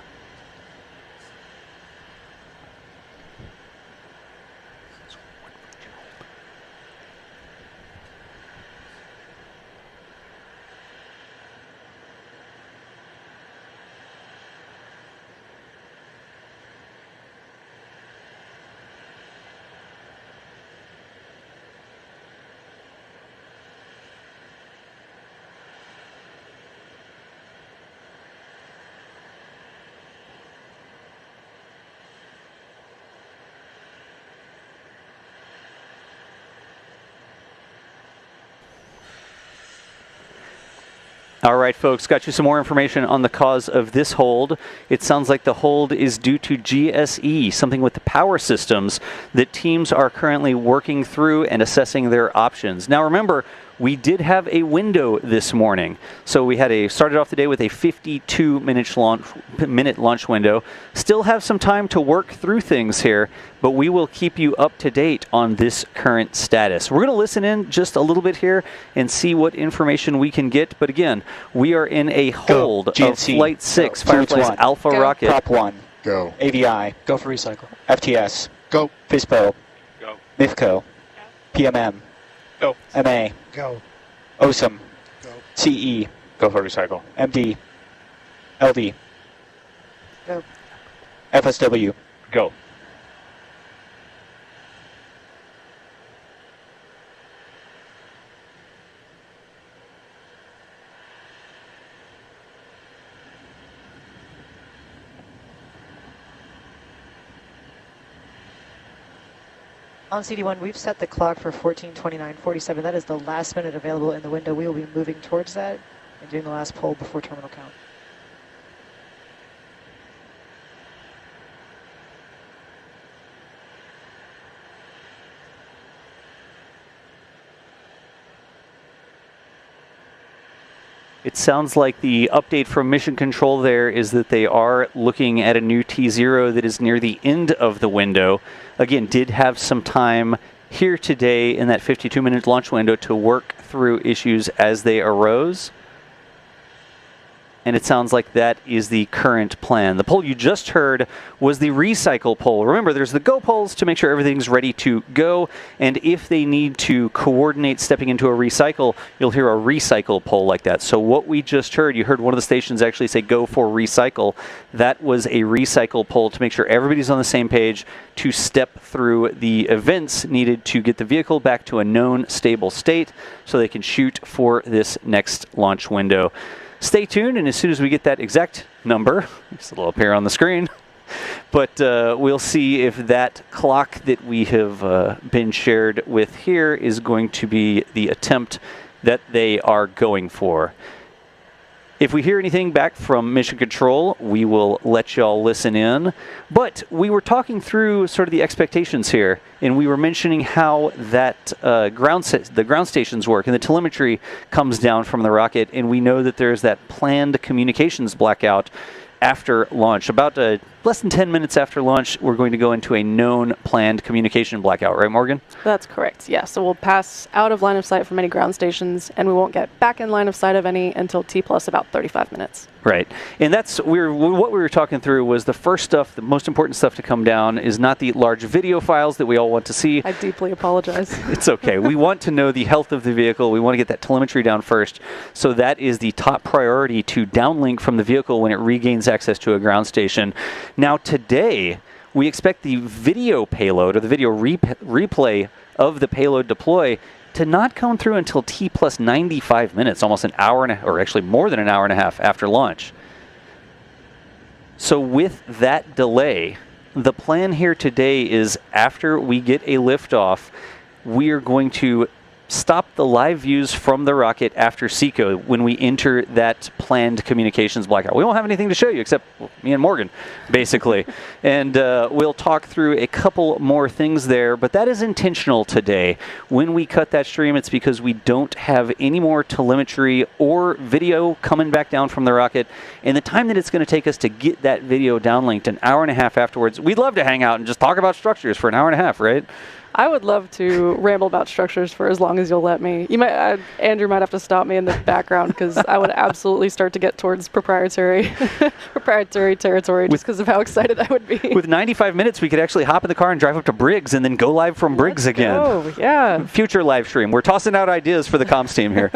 All right, folks, got you some more information on the cause of this hold. It sounds like the hold is due to GSE, something with the power systems that teams are currently working through and assessing their options. Now, remember, we did have a window this morning. So we had started off the day with a 52-minute launch window. Still have some time to work through things here, but we will keep you up to date on this current status. We're going to listen in just a little bit here and see what information we can get. But again, we are in a hold of Flight 6, Firefly's Alpha rocket. Prop 1. Go. AVI. Go for recycle. FTS. Go. FISPO. Go. MIFCO. PMM. Go. MA. Go. OSM. Go. CE. Go for recycle. MD. LD. Go. FSW. Go. On CD1, we've set the clock for 14:29:47. That is the last minute available in the window. We will be moving towards that and doing the last poll before terminal count. It sounds like the update from Mission Control there is that they are looking at a new T0 that is near the end of the window. Again, did have some time here today in that 52-minute launch window to work through issues as they arose. And it sounds like that is the current plan. The poll you just heard was the recycle poll. Remember, there's the go polls to make sure everything's ready to go. And if they need to coordinate stepping into a recycle, you'll hear a recycle poll like that. So what we just heard, you heard one of the stations actually say go for recycle. That was a recycle poll to make sure everybody's on the same page to step through the events needed to get the vehicle back to a known stable state so they can shoot for this next launch window. Stay tuned, and as soon as we get that exact number, it's a little up here on the screen, but we'll see if that clock that we have been shared with here is going to be the attempt that they are going for. If we hear anything back from Mission Control, we will let y'all listen in. But we were talking through sort of the expectations here, and we were mentioning how that the ground stations work, and the telemetry comes down from the rocket, and we know that there's that planned communications blackout after launch. About less than 10 minutes after launch, we're going to go into a known planned communication blackout, right, Morgan? That's correct, yeah. So we'll pass out of line of sight from any ground stations, and we won't get back in line of sight of any until T plus about 35 minutes. Right. And that's what we were talking through was the first stuff, the most important stuff to come down is not the large video files that we all want to see. I deeply apologize. It's okay. We want to know the health of the vehicle. We want to get that telemetry down first. So that is the top priority to downlink from the vehicle when it regains access to a ground station. Now today, we expect the video payload or the video replay of the payload deploy to not come through until T plus 95 minutes, almost an hour and or actually more than an hour and a half after launch. So with that delay, the plan here today is after we get a liftoff, we are going to stop the live views from the rocket after SECO when we enter that planned communications blackout. We won't have anything to show you except me and Morgan, basically. And we'll talk through a couple more things there, but that is intentional today. When we cut that stream, it's because we don't have any more telemetry or video coming back down from the rocket. And the time that it's going to take us to get that video downlinked, an hour and a half afterwards, we'd love to hang out and just talk about structures for an hour and a half, right? I would love to ramble about structures for as long as you'll let me. You might, Andrew might have to stop me in the background because I would absolutely start to get towards proprietary territory just because of how excited I would be. With 95 minutes, we could actually hop in the car and drive up to Briggs and then go live from Briggs again. Oh, yeah. Future live stream. We're tossing out ideas for the comms team here.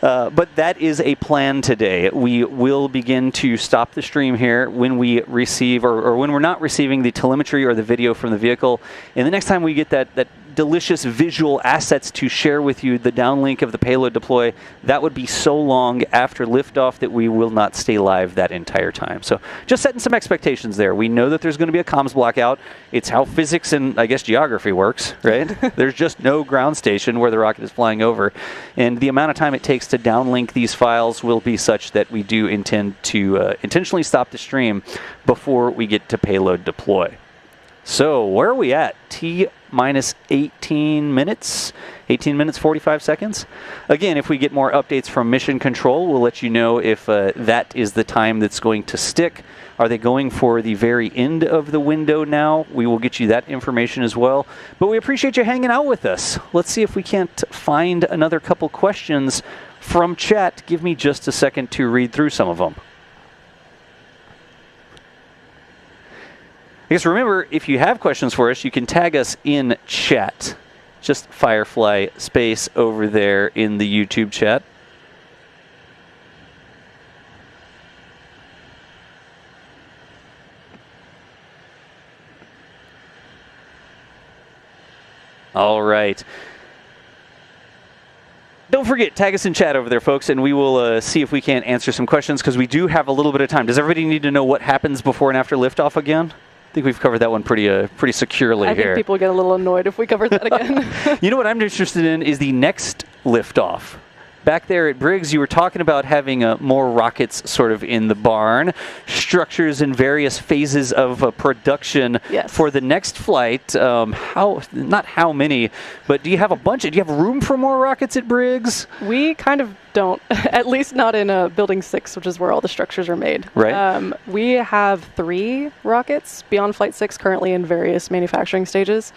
But that is a plan today. We will begin to stop the stream here when we receive or when we're not receiving the telemetry or the video from the vehicle. And the next time we get that delicious visual assets to share with you, the downlink of the payload deploy, that would be so long after liftoff that we will not stay live that entire time. So just setting some expectations there. We know that there's going to be a comms blackout. It's how physics and, I guess, geography works, right? There's just no ground station where the rocket is flying over. And the amount of time it takes to downlink these files will be such that we do intend to intentionally stop the stream before we get to payload deploy. So where are we at? T-minus 18 minutes? 18 minutes, 45 seconds? Again, if we get more updates from Mission Control, we'll let you know if that is the time that's going to stick. Are they going for the very end of the window now? We will get you that information as well. But we appreciate you hanging out with us. Let's see if we can't find another couple questions from chat. Give me just a second to read through some of them. I guess remember, if you have questions for us, you can tag us in chat. Just Firefly space over there in the YouTube chat. All right. Don't forget, tag us in chat over there, folks, and we will see if we can't answer some questions, because we do have a little bit of time. Does everybody need to know what happens before and after liftoff again? I think we've covered that one pretty securely here. I think people get a little annoyed if we covered that again. You know what I'm interested in is the next liftoff. Back there at Briggs, you were talking about having more rockets sort of in the barn, structures in various phases of production for the next flight. Not how many, but do you have a bunch? Do you have room for more rockets at Briggs? We kind of don't, at least not in Building 6, which is where all the structures are made. Right. We have 3 rockets beyond Flight 6 currently in various manufacturing stages.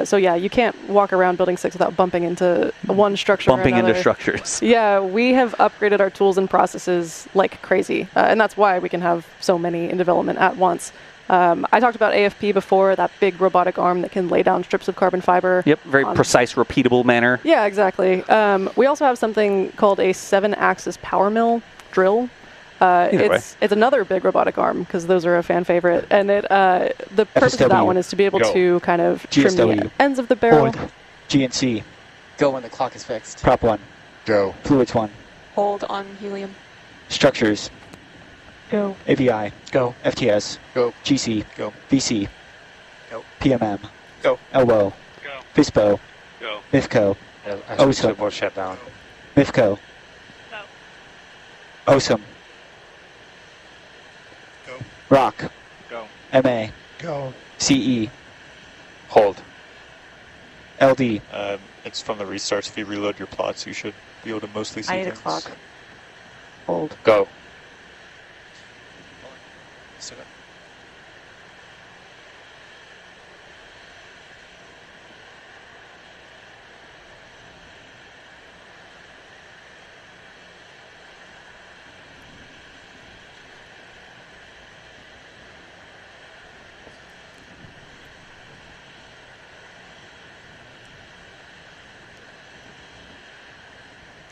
So yeah, you can't walk around Building 6 without bumping into one structure or another. Into structures. Yeah, we have upgraded our tools and processes like crazy, and that's why we can have so many in development at once. I talked about AFP before, that big robotic arm that can lay down strips of carbon fiber. Yep, very precise, repeatable manner. Yeah, exactly. We also have something called a 7-axis power mill drill. It's another big robotic arm, because those are a fan favorite, and the purpose of that one is to be able to kind of trim the ends of the barrel. Hold. GNC. Go when the clock is fixed. Prop 1. Go. Fluids 1. Hold on helium. Structures. Go. AVI. Go. FTS. Go. GC. Go. VC. Go. PMM. Go. LWO. Go. FISPO. Go. MIFCO. OSM. Shut down. MIFCO. Go. OSM. Go. ROC. Go. MA. Go. CE. Hold. LD. It's from the restarts. If you reload your plots, you should be able to mostly see I need a things. clock. Hold. Go.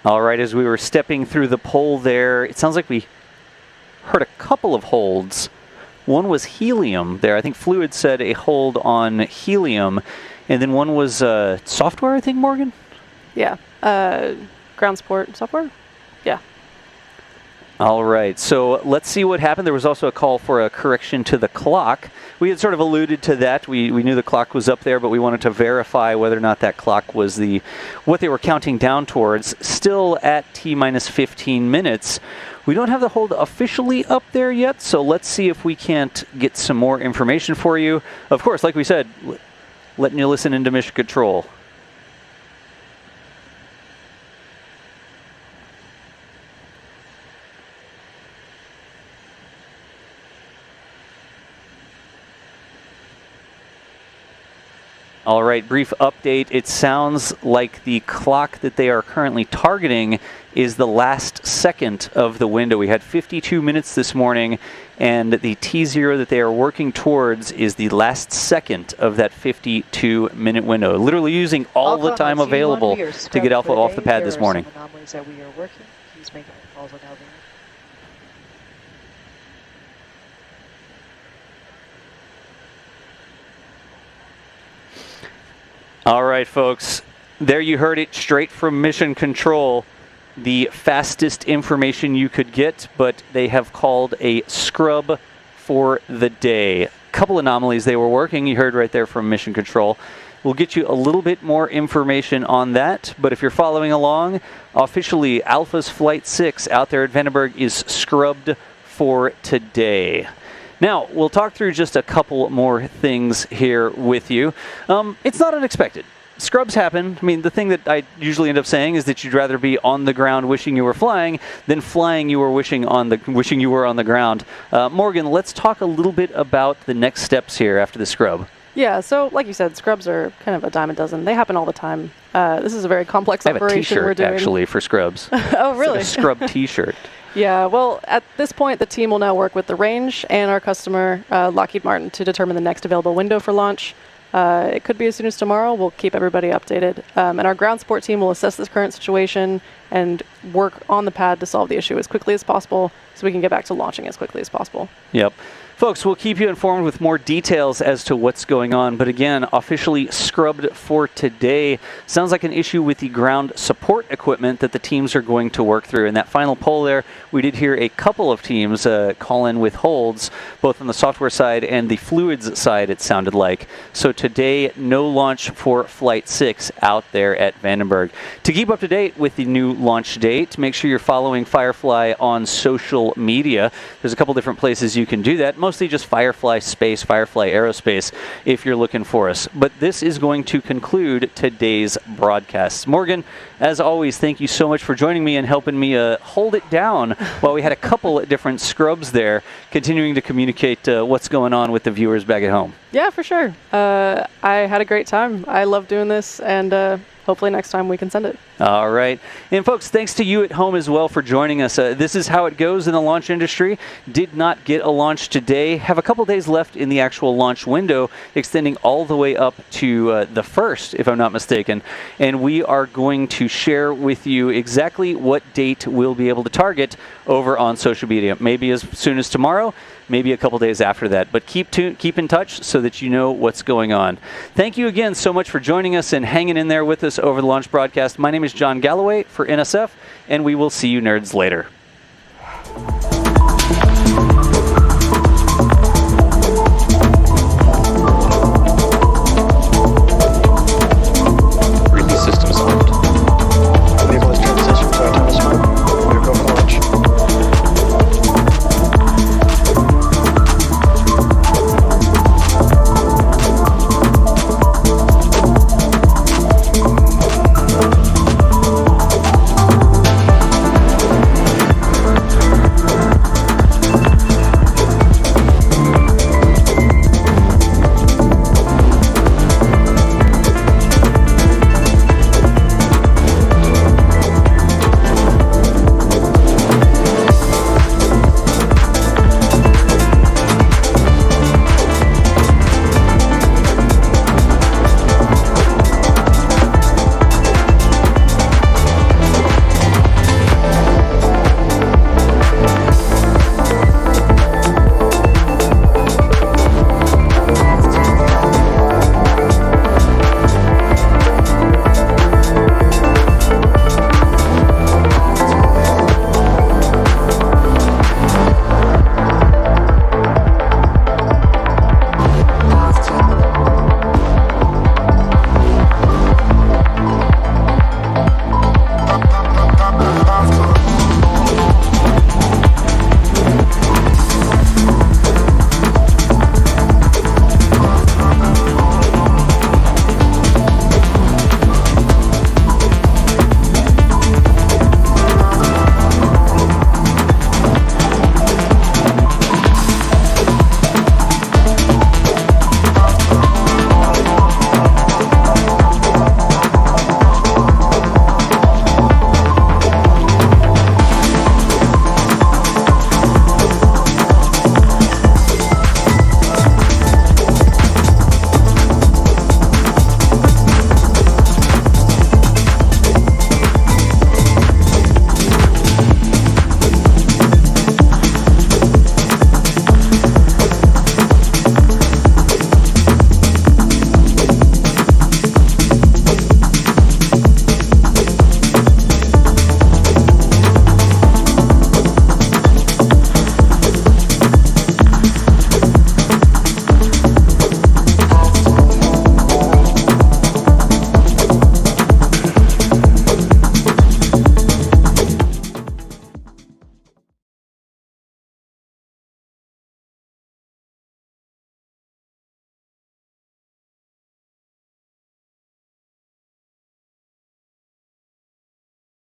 All right, as we were stepping through the pole there, it sounds like we heard a couple of holds. One was helium there. I think Fluid said a hold on helium. And then one was software, I think, Morgan? Yeah. Ground support software? Yeah. All right, so let's see what happened. There was also a call for a correction to the clock. We had sort of alluded to that. We knew the clock was up there, but we wanted to verify whether or not that clock was what they were counting down towards. Still at T-minus 15 minutes. We don't have the hold officially up there yet, so let's see if we can't get some more information for you. Of course, like we said, letting you listen into Mission Control. All right, brief update. It sounds like the clock that they are currently targeting is the last second of the window. We had 52 minutes this morning, and the T0 that they are working towards is the last second of that 52-minute window, literally using all the time available to get Alpha off the pad this morning. There are some anomalies that we are working. He's making calls on LV. All right, folks. There you heard it straight from Mission Control. The fastest information you could get, but they have called a scrub for the day. Couple anomalies they were working. You heard right there from Mission Control. We'll get you a little bit more information on that, but if you're following along, officially Alpha's Flight 6 out there at Vandenberg is scrubbed for today. Now, we'll talk through just a couple more things here with you. It's not unexpected. Scrubs happen. I mean, the thing that I usually end up saying is that you'd rather be on the ground wishing you were flying than flying you were wishing you were on the ground. Morgan, let's talk a little bit about the next steps here after the scrub. Yeah, so like you said, scrubs are kind of a dime a dozen. They happen all the time. This is a very complex operation we're doing. I have a t-shirt, actually, for scrubs. Oh, really? It's like a scrub t-shirt. Yeah, well, at this point, the team will now work with the range and our customer, Lockheed Martin, to determine the next available window for launch. It could be as soon as tomorrow. We'll keep everybody updated. And our ground support team will assess this current situation and work on the pad to solve the issue as quickly as possible so we can get back to launching as quickly as possible. Yep. Folks, we'll keep you informed with more details as to what's going on. But again, officially scrubbed for today. Sounds like an issue with the ground support equipment that the teams are going to work through. In that final poll there, we did hear a couple of teams call in with holds, both on the software side and the fluids side, it sounded like. So today, no launch for Flight 6 out there at Vandenberg. To keep up to date with the new launch date, make sure you're following Firefly on social media. There's a couple different places you can do that. Mostly just Firefly Space, Firefly Aerospace, if you're looking for us. But this is going to conclude today's broadcast. Morgan, as always, thank you so much for joining me and helping me hold it down while we had a couple different scrubs there, continuing to communicate what's going on with the viewers back at home. Yeah, for sure. I had a great time. I love doing this, and hopefully next time we can send it. All right. And folks, thanks to you at home as well for joining us. This is how it goes in the launch industry. Did not get a launch today. Have a couple days left in the actual launch window, extending all the way up to the 1st, if I'm not mistaken. And we are going to share with you exactly what date we'll be able to target over on social media. Maybe as soon as tomorrow, maybe a couple days after that. But keep in touch so that you know what's going on. Thank you again so much for joining us and hanging in there with us over the launch broadcast. My name is John Galloway for NSF, and we will see you nerds later.